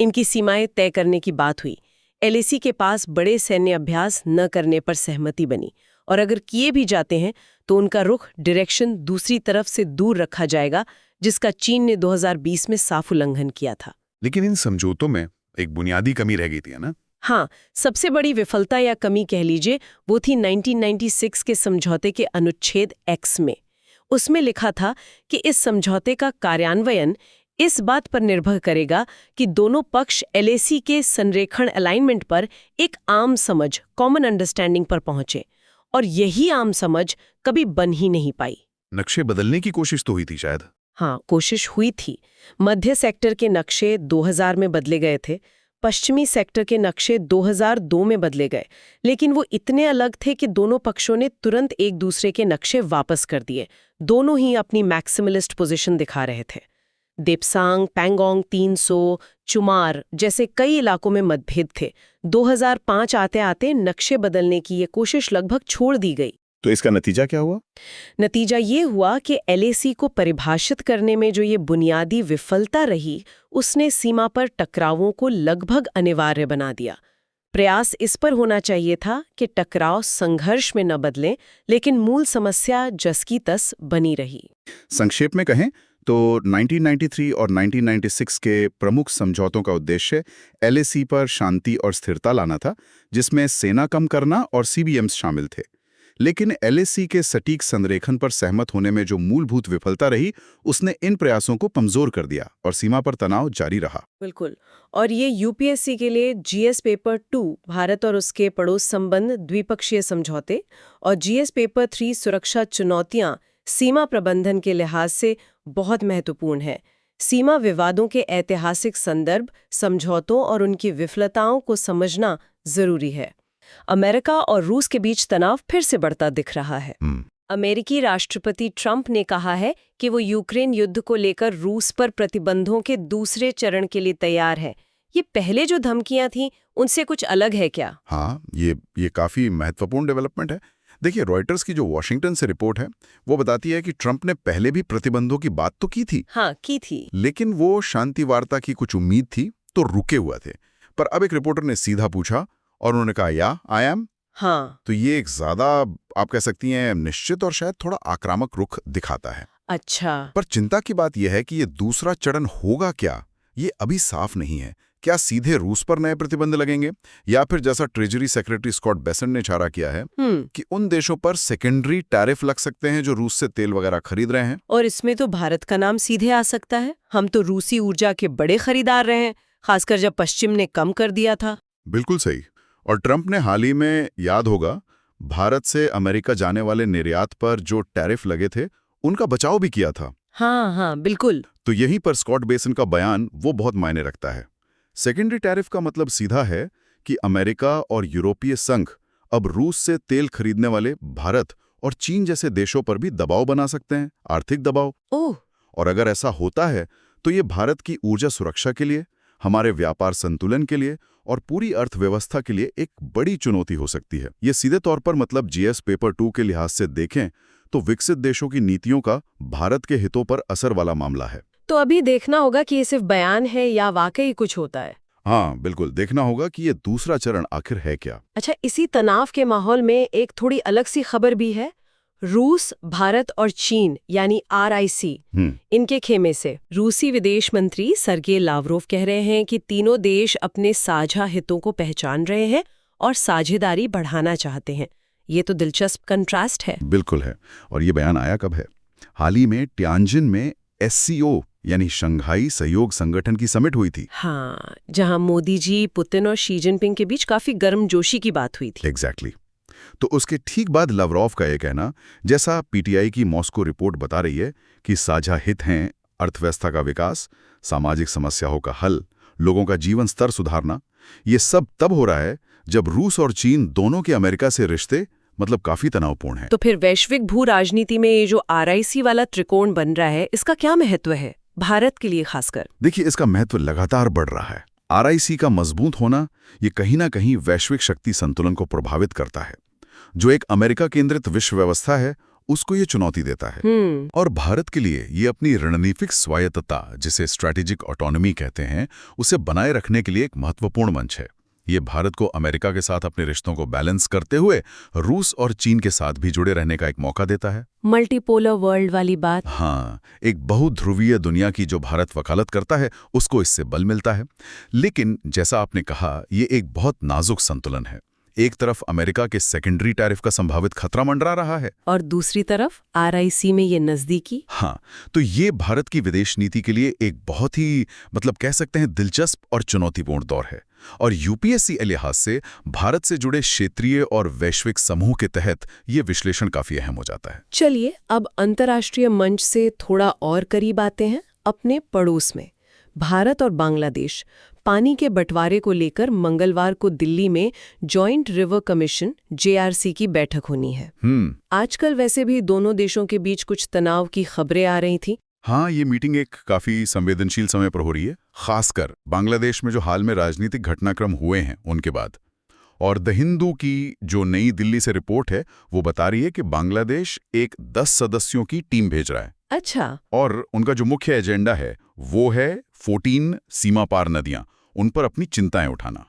इनकी सीमाएं तय करने की बात हुई। LAC के पास बड़े सैन्य अभ्यास न करने पर सहमति बनी, और अगर किए भी जाते हैं तो उनका रुख डायरेक्शन दूसरी तरफ से दूर रखा जाएगा, जिसका चीन ने 2020 में साफ उल्लंघन किया था। लेकिन इन समझौतों में एक बुनियादी कमी रह गई थी, है ना? हाँ, सबसे बड़ी विफलता या कमी कह लीजिए, वो थी 1996 के समझौते के अनुच्छेद X में। उसमें लिखा था कि इस समझौते का कार्यान्वयन इस बात पर निर्भर करेगा कि दोनों पक्ष LAC के संरेखण अलाइनमेंट पर एक आम समझ, कॉमन अंडरस्टैंडिंग पर पहुंचे, और यही आम समझ कभी बन ही नहीं पाई। नक्शे बदलने की कोशिश तो हुई थी शायद। हाँ, कोशिश हुई थी। मध्य सेक्टर के नक्शे 2000 में बदले गए थे, पश्चिमी सेक्टर के नक्शे 2002 में बदले गए, लेकिन वो इतने अलग थे कि दोनों पक्षों ने तुरंत एक दूसरे के नक्शे वापस कर दिए। दोनों ही अपनी मैक्सिमलिस्ट पोजीशन दिखा रहे थे। देपसांग, पैंगोंग 300, चुमार जैसे कई इलाकों में मतभेद थे। 2005 आते आते नक्शे बदलने की ये कोशिश लगभग छोड़ दी गई। तो इसका नतीजा क्या हुआ? नतीजा ये हुआ कि LAC को परिभाषित करने में जो ये बुनियादी विफलता रही, उसने सीमा पर टकरावों को लगभग अनिवार्य बना दिया। प्रयास इस पर होना चाहिए था कि टकराव संघर्ष में न बदलें, लेकिन मूल समस्या जस की तस बनी रही। संक्षेप में कहें तो 1993 और 1996 के प्रमुख समझौतों का उद्देश्य LAC पर शांति और स्थिरता लाना था, जिसमें सेना कम करना और CBMs शामिल थे। लेकिन LAC के सटीक संरेखण पर सहमत होने में जो मूलभूत विफलता रही, उसने इन प्रयासों को कमजोर कर दिया और सीमा पर तनाव जारी रहा। बिल्कुल। और ये UPSC के लिए GS पेपर 2 भारत और उसके पड़ोस संबंध द्विपक्षीय समझौते और GS पेपर 3 सुरक्षा चुनौतियां सीमा प्रबंधन के लिहाज से बहुत महत्वपूर्ण है। सीमा विवादों के ऐतिहासिक संदर्भ, समझौतों और उनकी विफलताओं को समझना जरूरी है। अमेरिका और रूस के बीच तनाव फिर से बढ़ता दिख रहा है। अमेरिकी राष्ट्रपति ट्रंप ने कहा है कि वो यूक्रेन युद्ध को लेकर रूस पर प्रतिबंधों के दूसरे चरण के लिए तैयार है। ये पहले जो धमकियां थीं, उनसे कुछ अलग है क्या? हाँ, ये काफी महत्वपूर्ण डेवलपमेंट है। देखिए, रॉयटर्स की जो वॉशिंगटन से रिपोर्ट है, वो बताती है कि ट्रंप ने पहले भी प्रतिबंधों की बात तो की थी। हाँ, की थी। लेकिन वो शांति वार्ता की कुछ उम्मीद थी तो रुके हुए थे। पर अब एक रिपोर्टर ने सीधा पूछा और उन्होंने कहा, या आई एम। हाँ, तो ये एक ज्यादा, आप कह सकती हैं, निश्चित और शायद थोड़ा आक्रामक रुख दिखाता है। अच्छा। पर चिंता की बात यह है कि ये दूसरा चरण होगा क्या, ये अभी साफ नहीं है। क्या सीधे रूस पर नए प्रतिबंध लगेंगे, या फिर जैसा ट्रेजरी सेक्रेटरी स्कॉट बेसेंट ने इशारा किया है कि उन देशों पर सेकेंडरी टैरिफ लग सकते हैं जो रूस से तेल वगैरह खरीद रहे हैं। और इसमें तो भारत का नाम सीधे आ सकता है। हम तो रूसी ऊर्जा के बड़े खरीदार रहे हैं, खासकर जब पश्चिम ने कम कर दिया था। बिल्कुल सही। और ट्रंप ने हाल ही में, याद होगा, भारत से अमेरिका जाने वाले निर्यात पर जो टैरिफ लगे थे उनका बचाव भी किया था। हाँ, बिल्कुल। तो यहीं पर स्कॉट बेसेंट का बयान वो बहुत मायने रखता है। सेकेंडरी टैरिफ का मतलब सीधा है कि अमेरिका और यूरोपीय संघ अब रूस से तेल खरीदने वाले भारत और चीन जैसे देशों पर भी दबाव बना सकते हैं, आर्थिक दबाव। ओह। और अगर ऐसा होता है तो ये भारत की ऊर्जा सुरक्षा के लिए, हमारे व्यापार संतुलन के लिए और पूरी अर्थव्यवस्था के लिए एक बड़ी चुनौती हो सकती है। ये सीधे तौर पर मतलब जीएस पेपर 2 के लिहाज से देखें तो विकसित देशों की नीतियों का भारत के हितों पर असर वाला मामला है। तो अभी देखना होगा कि ये सिर्फ बयान है या वाकई कुछ होता है। हाँ, बिल्कुल देखना होगा कि ये दूसरा चरण आखिर है क्या। अच्छा, इसी तनाव के माहौल में एक थोड़ी अलग सी खबर भी है। रूस, भारत और चीन यानी RIC, इनके खेमे से रूसी विदेश मंत्री सर्गेई लावरोव कह रहे हैं कि तीनों देश अपने साझा हितों को पहचान रहे हैं और साझेदारी बढ़ाना चाहते हैं। ये तो दिलचस्प कंट्रास्ट है। बिल्कुल है। और ये बयान आया कब है? हाल ही में टियानजिन में SCO यानी शंघाई सहयोग संगठन की समिट हुई थी। हाँ, जहां मोदी जी, पुतिन और शी जिनपिंग के बीच काफी गर्मजोशी की बात हुई थी। एग्जैक्टली। तो उसके ठीक बाद लावरोव का ये कहना, जैसा PTI की मॉस्को रिपोर्ट बता रही है, कि साझा हित हैं अर्थव्यवस्था का विकास, सामाजिक समस्याओं का हल, लोगों का जीवन स्तर सुधारना। ये सब तब हो रहा है जब रूस और चीन दोनों के अमेरिका से रिश्ते मतलब काफी तनावपूर्ण हैं। तो फिर वैश्विक भू राजनीति में ये जो RIC वाला त्रिकोण बन रहा है, इसका क्या महत्व है भारत के लिए खासकर? देखिए, इसका महत्व लगातार बढ़ रहा है। RIC का मजबूत होना ये कहीं ना कहीं वैश्विक शक्ति संतुलन को प्रभावित करता है। जो एक अमेरिका केंद्रित विश्व व्यवस्था है उसको ये चुनौती देता है। और भारत के लिए ये अपनी रणनीतिक स्वायत्तता, जिसे स्ट्रैटेजिक ऑटोनॉमी कहते हैं, उसे बनाए रखने के लिए एक महत्वपूर्ण मंच है। ये भारत को अमेरिका के साथ अपने रिश्तों को बैलेंस करते हुए रूस और चीन के साथ भी जुड़े रहने का एक मौका देता है। मल्टीपोलर वर्ल्ड वाली बात। हाँ, एक बहुध्रुवीय दुनिया की जो भारत वकालत करता है उसको इससे बल मिलता है। लेकिन जैसा आपने कहा, ये एक बहुत नाजुक संतुलन है। एक तरफ अमेरिका के सेकेंडरी टैरिफ का संभावित खतरा मंडरा रहा है और दूसरी तरफ RIC में ये नजदीकी। हाँ, तो ये भारत की विदेश नीति के लिए एक बहुत ही मतलब कह सकते हैं दिलचस्प और चुनौतीपूर्ण दौर है। और UPSC के लिहाज से भारत से जुड़े क्षेत्रीय और वैश्विक समूह के तहत ये विश्लेषण काफी अहम हो जाता है। चलिए अब अंतर्राष्ट्रीय मंच से थोड़ा और करीब आते हैं, अपने पड़ोस में। भारत और बांग्लादेश पानी के बंटवारे को लेकर मंगलवार को दिल्ली में जॉइंट रिवर कमीशन JRC की बैठक होनी है। आजकल वैसे भी दोनों देशों के बीच कुछ तनाव की खबरें आ रही थी। हाँ, ये मीटिंग एक काफी संवेदनशील समय पर हो रही है, खासकर बांग्लादेश में जो हाल में राजनीतिक घटनाक्रम हुए हैं उनके बाद। और द हिंदू की जो नई दिल्ली से रिपोर्ट है वो बता रही है कि बांग्लादेश एक 10 सदस्यों की टीम भेज रहा है। अच्छा। और उनका जो मुख्य एजेंडा है वो है 14 सीमा पार नदियां, उन पर अपनी चिंताएं उठाना।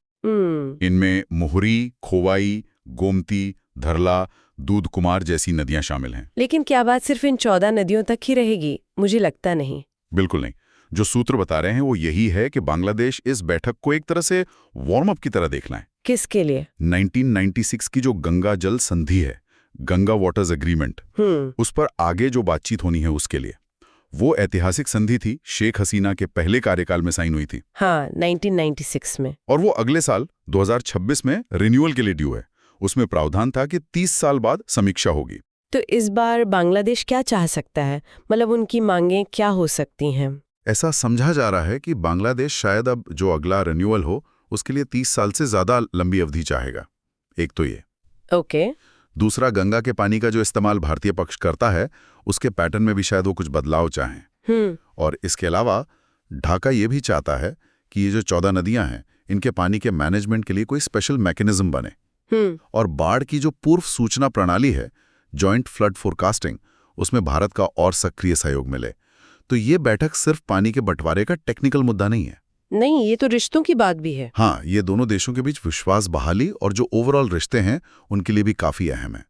इनमें मुहरी, खोवाई, गोमती, धरला, दूध कुमार जैसी नदियां शामिल हैं। लेकिन क्या बात सिर्फ इन 14 नदियों तक ही रहेगी? मुझे लगता नहीं। बिल्कुल नहीं। जो सूत्र बता रहे हैं वो यही है कि बांग्लादेश इस बैठक को एक तरह से वार्म अप की तरह देखना है। किसके लिए? 1996 की जो गंगा जल संधि है, गंगा वाटर्स एग्रीमेंट, उस पर आगे जो बातचीत होनी है उसके लिए। वो ऐतिहासिक संधि थी, शेख हसीना के पहले कार्यकाल में साइन हुई थी। हाँ, 1996 में। और वो अगले साल 2026 में रिन्यूअल के लिए ड्यू है। उसमें प्रावधान था कि 30 साल बाद समीक्षा होगी। तो इस बार बांग्लादेश क्या चाह सकता है? मतलब उनकी मांगें क्या हो सकती हैं? ऐसा समझा जा रहा है कि बांग्लादेश शायद अब जो अगला रिन्यूअल हो उसके लिए 30 साल से ज्यादा लंबी अवधि चाहेगा। एक तो ये। ओके। दूसरा, गंगा के पानी का जो इस्तेमाल भारतीय पक्ष करता है उसके पैटर्न में भी शायद वो कुछ बदलाव चाहें। और इसके अलावा ढाका ये भी चाहता है कि ये जो 14 नदियां हैं इनके पानी के मैनेजमेंट के लिए कोई स्पेशल मैकेनिज्म बने। और बाढ़ की जो पूर्व सूचना प्रणाली है, जॉइंट फ्लड फोरकास्टिंग, उसमें भारत का और सक्रिय सहयोग मिले। तो ये बैठक सिर्फ पानी के बंटवारे का टेक्निकल मुद्दा नहीं है। नहीं, ये तो रिश्तों की बात भी है। हाँ, ये दोनों देशों के बीच विश्वास बहाली और जो ओवरऑल रिश्ते हैं उनके लिए भी काफी अहम है।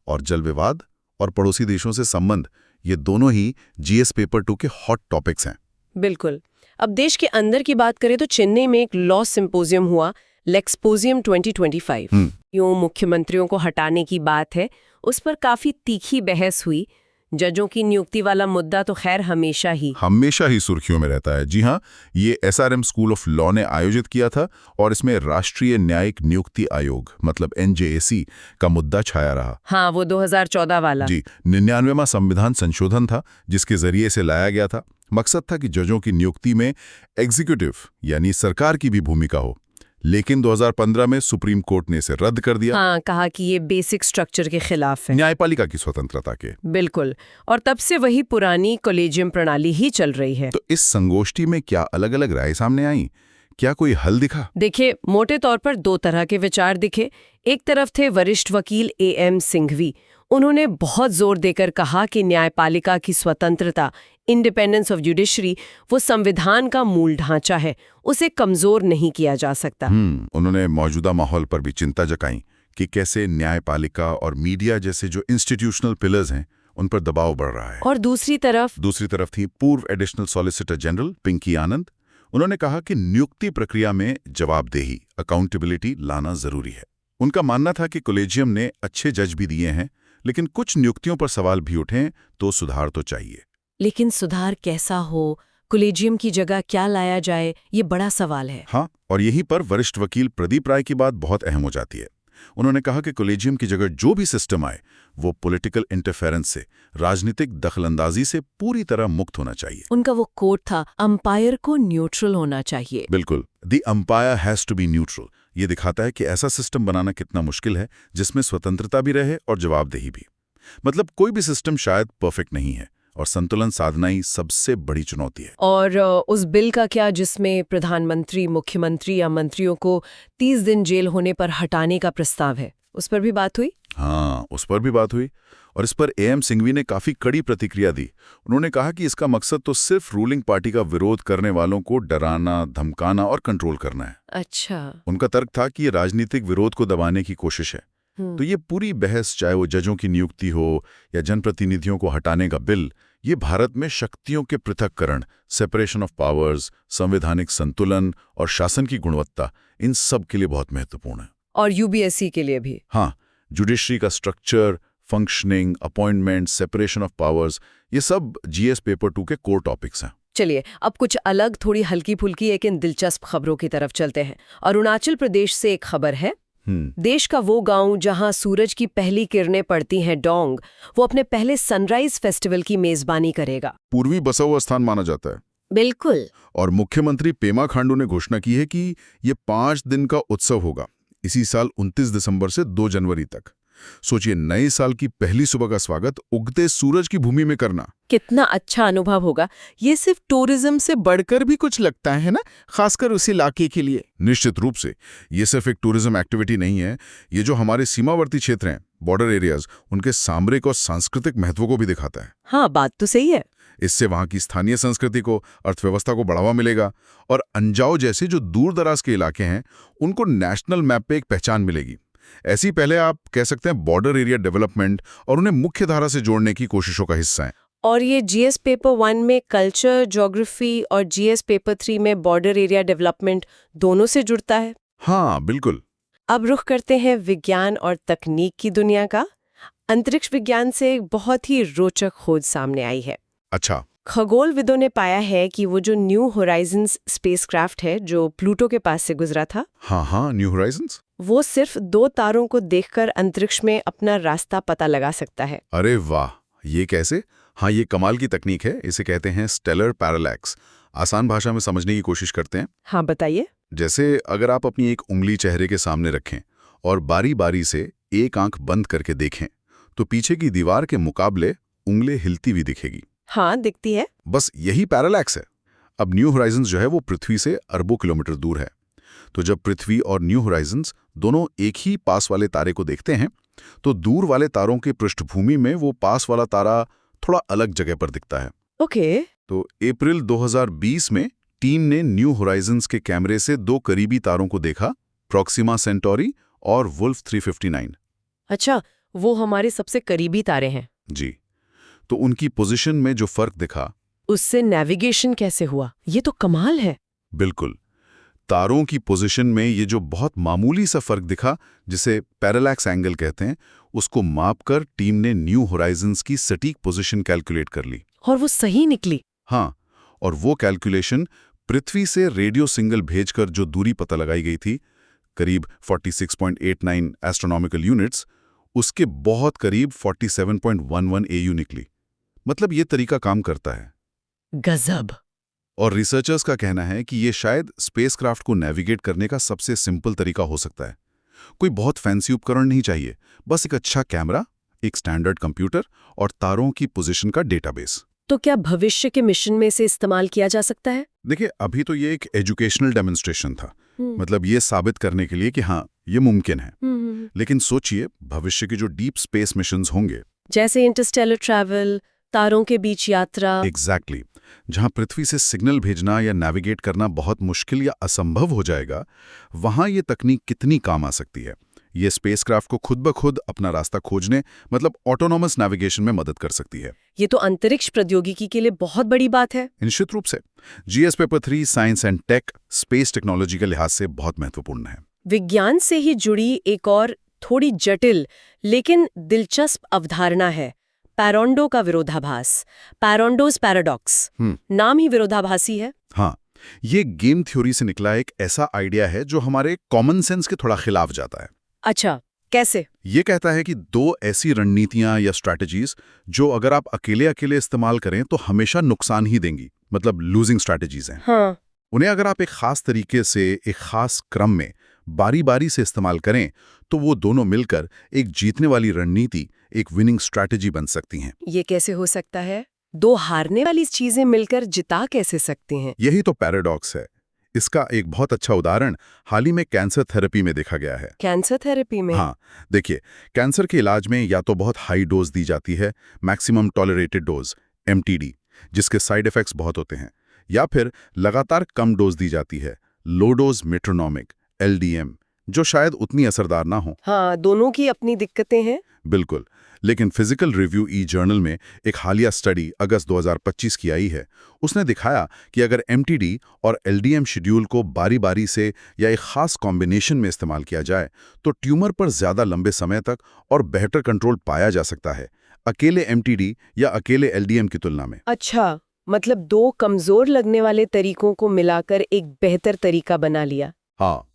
और जल विवाद और पड़ोसी देशों से संबंध, ये दोनों ही GS पेपर 2 के हॉट टॉपिक्स हैं। बिल्कुल। अब देश के अंदर की बात करें तो चेन्नई में एक लॉ सिंपोजियम हुआ, लेक्सपोजियम 2025। यूं मुख्यमंत्रियों को हटाने की बात है, उस पर काफी तीखी बहस हुई। जजों की नियुक्ति वाला मुद्दा तो खैर हमेशा ही सुर्खियों में रहता है। जी हाँ, ये SRM स्कूल ऑफ लॉ ने आयोजित किया था और इसमें राष्ट्रीय न्यायिक नियुक्ति आयोग मतलब NJAC का मुद्दा छाया रहा। हाँ, वो 2014 वाला। जी, 99वां संविधान संशोधन था जिसके जरिए से लाया गया था। मकसद था कि जजों की नियुक्ति में एग्जीक्यूटिव यानी सरकार की भी भूमिका हो, लेकिन 2015 में सुप्रीम कोर्ट ने इसे रद्द कर दिया। हाँ, कहा कि ये बेसिक स्ट्रक्चर के खिलाफ है, न्यायपालिका की स्वतंत्रता के। बिल्कुल। और तब से वही पुरानी कॉलेजियम प्रणाली ही चल रही है। तो इस संगोष्ठी में क्या अलग अलग राय सामने आई? क्या कोई हल दिखा? देखिए, मोटे तौर पर दो तरह के विचार दिखे। एक तरफ थे वरिष्ठ वकील AM सिंघवी। उन्होंने बहुत जोर देकर कहा कि न्यायपालिका की स्वतंत्रता, इंडिपेंडेंस ऑफ जुडिशरी, वो संविधान का मूल ढांचा है, उसे कमजोर नहीं किया जा सकता। उन्होंने मौजूदा माहौल पर भी चिंता जताई कि कैसे न्यायपालिका और मीडिया जैसे जो इंस्टीट्यूशनल पिलर्स हैं उन पर दबाव बढ़ रहा है। और दूसरी तरफ थी पूर्व एडिशनल सॉलिसिटर जनरल पिंकी आनंद। उन्होंने कहा कि नियुक्ति प्रक्रिया में जवाबदेही, अकाउंटेबिलिटी लाना जरूरी है। उनका मानना था कि कॉलेजियम ने अच्छे जज भी दिए हैं, लेकिन कुछ नियुक्तियों पर सवाल भी उठे तो सुधार तो चाहिए। लेकिन सुधार कैसा हो, कॉलेजियम की जगह क्या लाया जाए, ये बड़ा सवाल है। हाँ, और यहीं पर वरिष्ठ वकील प्रदीप राय की बात बहुत अहम हो जाती है। उन्होंने कहा कि कॉलेजियम की जगह जो भी सिस्टम आए वो पॉलिटिकल इंटरफेरेंस से, राजनीतिक दखलंदाजी से पूरी तरह मुक्त होना चाहिए। उनका वो कोट था, अंपायर को न्यूट्रल होना चाहिए। बिल्कुल, the umpire has to be neutral. ये दिखाता है कि ऐसा सिस्टम बनाना कितना मुश्किल है जिसमें स्वतंत्रता भी रहे और जवाबदेही भी। मतलब कोई भी सिस्टम शायद परफेक्ट नहीं है और संतुलन साधना ही सबसे बड़ी चुनौती है। और उस बिल का क्या जिसमें प्रधानमंत्री, मुख्यमंत्री या मंत्रियों को 30 दिन जेल होने पर हटाने का प्रस्ताव है, उस पर भी बात हुई? हाँ, उस पर भी बात हुई और इस पर AM सिंघवी ने काफी कड़ी प्रतिक्रिया दी। उन्होंने कहा कि इसका मकसद तो सिर्फ रूलिंग पार्टी का विरोध करने वालों को डराना, धमकाना और कंट्रोल करना है। अच्छा। उनका तर्क था कि ये राजनीतिक विरोध को दबाने की कोशिश है। तो ये पूरी बहस, चाहे वो जजों की नियुक्ति हो या जनप्रतिनिधियों को हटाने का बिल, ये भारत में शक्तियों के पृथक्करण, सेपरेशन ऑफ पावर्स, संवैधानिक संतुलन और शासन की गुणवत्ता, इन सब के लिए बहुत महत्वपूर्ण है। और UBSC के लिए भी। हाँ, जुडिशरी का structure, functioning, appointment, separation of powers, ये सब GS पेपर 2 के कोर टॉपिक्स हैं। चलिए, अब कुछ अलग, थोड़ी हल्की फुल्की लेकिन दिलचस्प खबरों की तरफ चलते हैं। अरुणाचल प्रदेश से एक खबर है। देश का वो गांव जहां सूरज की पहली किरणें पड़ती हैं, डोंग, वो अपने पहले सनराइज फेस्टिवल की मेजबानी करेगा। पूर्वी बसा हुआ स्थान माना जाता है। बिल्कुल। और मुख्यमंत्री पेमा खांडू ने घोषणा की है कि ये 5 दिन का उत्सव होगा, इसी साल 29 दिसंबर से 2 जनवरी तक। सोचिए, नए साल की पहली सुबह का स्वागत उगते सूरज की भूमि में करना। कितना अच्छा अनुभव होगा। ये सिर्फ टूरिज्म से बढ़कर भी कुछ लगता है ना, खासकर उस इलाके के लिए। निश्चित रूप से ये सिर्फ एक टूरिज्म एक्टिविटी नहीं है, ये जो हमारे सीमावर्ती क्षेत्र हैं, बॉर्डर एरियाज, उनके सामरिक और सांस्कृतिक महत्व को भी दिखाता है। हाँ, बात तो सही है। इससे वहां की स्थानीय संस्कृति को, अर्थव्यवस्था को बढ़ावा मिलेगा और अंजाव जैसे जो दूर दराज के इलाके हैं उनको नेशनल मैप पे एक पहचान मिलेगी। ऐसी पहले आप कह सकते हैं बॉर्डर एरिया डेवलपमेंट और उन्हें मुख्य धारा से जोड़ने की कोशिशों का हिस्सा है। और ये GS पेपर 1 में कल्चर, ज्योग्राफी और GS पेपर 3 में बॉर्डर एरिया डेवलपमेंट दोनों से जुड़ता है। हाँ, बिल्कुल। अब रुख करते हैं विज्ञान और तकनीक की दुनिया का। अंतरिक्ष विज्ञान से एक बहुत ही रोचक खोज सामने आई है। अच्छा। खगोलविदों ने पाया है कि वो जो न्यू होराइजन्स स्पेसक्राफ्ट है जो प्लूटो के पास से गुजरा था, हाँ, न्यू होराइजन्स, वो सिर्फ 2 तारों को देखकर अंतरिक्ष में अपना रास्ता पता लगा सकता है। अरे वाह, ये कैसे? हाँ, ये कमाल की तकनीक है। इसे कहते हैं स्टेलर पैरालैक्स। आसान भाषा में समझने की कोशिश करते हैं। हाँ, बताइए। जैसे अगर आप अपनी एक उंगली चेहरे के सामने रखें और बारी बारी से एक आंख बंद करके देखें तो पीछे की दीवार के मुकाबले उंगली हिलती हुई दिखेगी। हाँ, दिखती है। बस यही पैरालैक्स है। अब न्यू होराइजन्स जो है वो पृथ्वी से अरबों किलोमीटर दूर है। तो जब पृथ्वी और न्यू होराइजन्स दोनों एक ही पास वाले तारे को देखते हैं तो दूर वाले तारों के पृष्ठभूमि में वो पास वाला तारा थोड़ा अलग जगह पर दिखता है। ओके। तो अप्रैल 2020 में टीम ने न्यू होराइजन्स के कैमरे से 2 करीबी तारों को देखा, प्रॉक्सिमा सेंटोरी और वुल्फ 359। अच्छा, वो हमारे सबसे करीबी तारे हैं। जी। तो उनकी पोजीशन में जो फर्क दिखा उससे नेविगेशन कैसे हुआ? ये तो कमाल है। बिल्कुल। तारों की पोजीशन में ये जो बहुत मामूली सा फर्क दिखा, जिसे पैरेलैक्स एंगल कहते हैं, उसको मापकर टीम ने न्यू होराइजन्स की सटीक पोजीशन कैलकुलेट कर ली। और वो सही निकली। हाँ, और वो कैलकुलेशन पृथ्वी से रेडियो सिग्नल भेजकर जो दूरी पता लगाई गई थी, करीब 46.89 एस्ट्रोनॉमिकल यूनिट्स, उसके बहुत करीब 47.11 AU निकली। मतलब ये तरीका काम करता है। गजब। और रिसर्चर्स का कहना है कि ये शायद स्पेसक्राफ्ट को नेविगेट करने का सबसे सिंपल तरीका हो सकता है। कोई बहुत फैंसी उपकरण नहीं चाहिए, बस एक अच्छा कैमरा, एक स्टैंडर्ड कंप्यूटर और तारों की पोजीशन का डेटाबेस। तो क्या भविष्य के मिशन में से इस्तेमाल किया जा सकता है? देखिए, अभी तो ये एक एजुकेशनल डेमोन्स्ट्रेशन था, मतलब ये साबित करने के लिए कि हाँ, ये मुमकिन है। लेकिन सोचिए, भविष्य के जो डीप स्पेस मिशंस होंगे, जैसे इंटरस्टेलर ट्रैवल, तारों के बीच यात्रा। एग्जैक्टली, जहां पृथ्वी से सिग्नल भेजना या नेविगेट करना बहुत मुश्किल या असंभव हो जाएगा, वहां ये तकनीक कितनी काम आ सकती है। ये स्पेसक्राफ्ट को खुद ब खुद अपना रास्ता खोजने, मतलब ऑटोनॉमस नेविगेशन में मदद कर सकती है। ये तो अंतरिक्ष प्रौद्योगिकी के लिए बहुत बड़ी बात है। निश्चित रूप से GS paper 3 science and tech space technology के लिहाज से बहुत महत्वपूर्ण है। विज्ञान से ही जुड़ी एक और थोड़ी जटिल लेकिन दिलचस्प अवधारणा है पैरोंडो का विरोधाभास, पैरोंडोज पैराडॉक्स। नाम ही विरोधाभासी है। हाँ, ये गेम थ्योरी से निकला एक ऐसा आइडिया है जो हमारे कॉमन सेंस के थोड़ा खिलाफ जाता है। अच्छा, कैसे? ये कहता है कि दो ऐसी रणनीतियां या स्ट्रैटेजीज जो अगर आप अकेले अकेले इस्तेमाल करें तो हमेशा नुकसान ही देंगी, मतलब लूजिंग स्ट्रैटेजीज हैं। हाँ। उन्हें अगर आप एक खास तरीके से, एक खास क्रम में बारी बारी से इस्तेमाल करें तो वो दोनों मिलकर एक जीतने वाली रणनीति, एक विनिंग स्ट्रैटेजी बन सकती हैं। ये कैसे हो सकता है? दो हारने वाली चीजें मिलकर जिता कैसे सकती हैं? यही तो पैराडॉक्स है। इसका एक बहुत अच्छा उदाहरण हाल ही में कैंसर थेरेपी में देखा गया है। कैंसर थेरेपी में? हाँ, देखिए, कैंसर के इलाज में या तो बहुत हाई डोज दी जाती है, मैक्सिमम टॉलरेटेड डोज MTD, जिसके साइड इफेक्ट्स बहुत होते हैं, या फिर लगातार कम डोज दी जाती है, लो डोज मेट्रोनोमिक LDM, जो शायद उतनी असरदार ना हो। हाँ, दोनों की अपनी दिक्कतें हैं। बिल्कुल, लेकिन फिजिकल रिव्यू जर्नल में एक हालिया स्टडी अगस्त 2025 की आई है। उसने दिखाया कि अगर MTD और LDM शेड्यूल को बारी बारी से या एक खास कॉम्बिनेशन में इस्तेमाल किया जाए तो ट्यूमर पर ज्यादा लंबे समय तक और बेहतर कंट्रोल पाया जा सकता है, अकेले MTD या अकेले LDM की तुलना में। अच्छा, मतलब दो कमजोर लगने वाले तरीकों को मिलाकर एक बेहतर तरीका बना लिया। हाँ,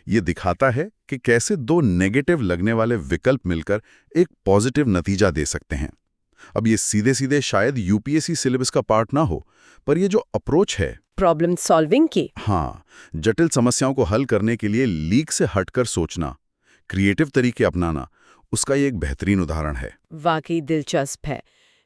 ये दिखाता है कि कैसे दो नेगेटिव लगने वाले विकल्प मिलकर एक पॉजिटिव नतीजा दे सकते हैं। अब ये सीधे सीधे शायद UPSC सिलेबस का पार्ट ना हो, पर ये जो अप्रोच है प्रॉब्लम सॉल्विंग की, हाँ, जटिल समस्याओं को हल करने के लिए लीक से हटकर सोचना, क्रिएटिव तरीके अपनाना, उसका ये एक बेहतरीन उदाहरण है। वाकई दिलचस्प है।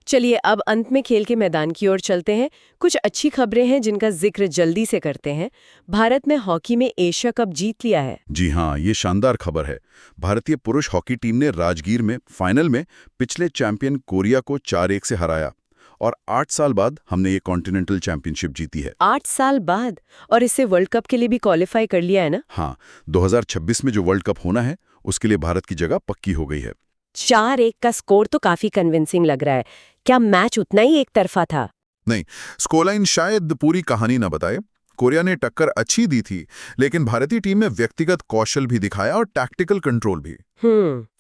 चलिए अब अंत में खेल के मैदान की ओर चलते हैं। कुछ अच्छी खबरें हैं जिनका जिक्र जल्दी से करते हैं। भारत ने हॉकी में एशिया कप जीत लिया है। जी हाँ, ये शानदार खबर है। भारतीय पुरुष हॉकी टीम ने राजगीर में फाइनल में पिछले चैंपियन कोरिया को 4-1 से हराया और 8 साल बाद हमने ये कॉन्टिनेंटल चैंपियनशिप जीती है। 8 साल बाद? और इससे वर्ल्ड कप के लिए भी क्वालिफाई कर लिया है ना? हाँ, 2026 में जो वर्ल्ड कप होना है उसके लिए भारत की जगह पक्की हो गई है। 4-1 का स्कोर तो काफी कन्विंसिंग लग रहा है। क्या मैच उतना ही एक तरफा था? नहीं, स्कोरलाइन शायद पूरी कहानी न बताए। कोरिया ने टक्कर अच्छी दी थी, लेकिन भारतीय टीम में व्यक्तिगत कौशल भी दिखाया और टैक्टिकल कंट्रोल भी।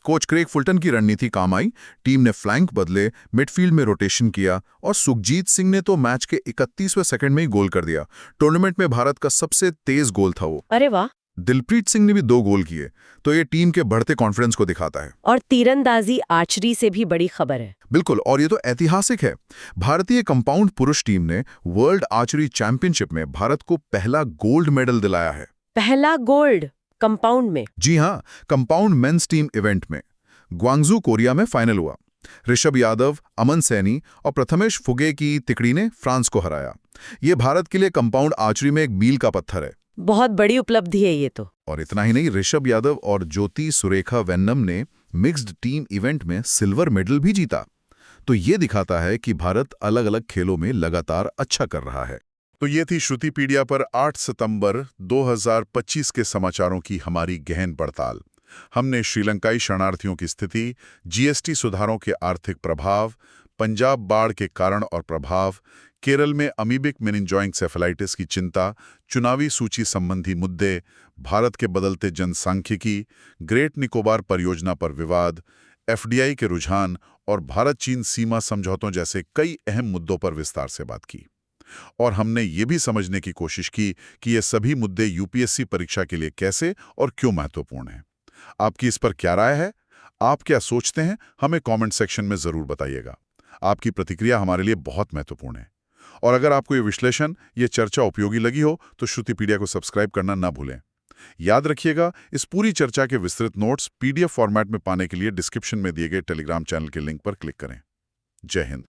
कोच क्रेग फुलटन की रणनीति काम आई। टीम ने फ्लैंक बदले, मिडफील्ड में रोटेशन किया और सुखजीत सिंह ने तो मैच के 31वें सेकंड में ही गोल कर दिया। टूर्नामेंट में भारत का सबसे तेज गोल था वो। अरे वाह। दिलप्रीत सिंह ने भी 2 गोल किए, तो ये टीम के बढ़ते कॉन्फिडेंस को दिखाता है। और तीरंदाजी आर्चरी से भी बड़ी खबर है। बिल्कुल, और ये तो ऐतिहासिक है। भारतीय कंपाउंड पुरुष टीम ने वर्ल्ड आर्चरी चैंपियनशिप में भारत को पहला गोल्ड मेडल दिलाया है। पहला गोल्ड कंपाउंड में? जी हाँ, कंपाउंड मेंस टीम इवेंट में ग्वांगजू कोरिया में फाइनल हुआ। ऋषभ यादव, अमन सैनी और प्रथमेश फुगे की तिकड़ी ने फ्रांस को हराया। ये भारत के लिए कंपाउंड आर्चरी में एक मील का पत्थर है। बहुत बड़ी उपलब्धि है ये तो। और इतना ही नहीं, ऋषभ यादव और ज्योति सुरेखा वेन्नम ने मिक्स्ड टीम इवेंट में सिल्वर मेडल भी जीता। तो ये दिखाता है कि भारत अलग अलग खेलों में लगातार अच्छा कर रहा है। तो ये थी श्रुतिपीडिया पर 8 सितंबर 2025 के समाचारों की हमारी गहन पड़ताल। हमने श्रीलंकाई शरणार्थियों की स्थिति, GST सुधारों के आर्थिक प्रभाव, पंजाब बाढ़ के कारण और प्रभाव, केरल में अमीबिक मेनिंजाइंसेफेलाइटिस की चिंता, चुनावी सूची संबंधी मुद्दे, भारत के बदलते जनसांख्यिकी, ग्रेट निकोबार परियोजना पर विवाद, एफडीआई के रुझान और भारत-चीन सीमा समझौतों जैसे कई अहम मुद्दों पर विस्तार से बात की। और हमने ये भी समझने की कोशिश की कि ये सभी मुद्दे यूपीएससी परीक्षा के लिए कैसे और क्यों महत्वपूर्ण हैं। आपकी इस पर क्या राय है? आप क्या सोचते हैं? हमें कमेंट सेक्शन में जरूर बताइएगा। आपकी प्रतिक्रिया हमारे लिए बहुत महत्वपूर्ण है। और अगर आपको ये विश्लेषण, ये चर्चा उपयोगी लगी हो तो श्रुतिपीडिया को सब्सक्राइब करना ना भूलें। याद रखिएगा, इस पूरी चर्चा के विस्तृत नोट्स पीडीएफ फॉर्मेट में पाने के लिए डिस्क्रिप्शन में दिए गए टेलीग्राम चैनल के लिंक पर क्लिक करें। जय हिंद।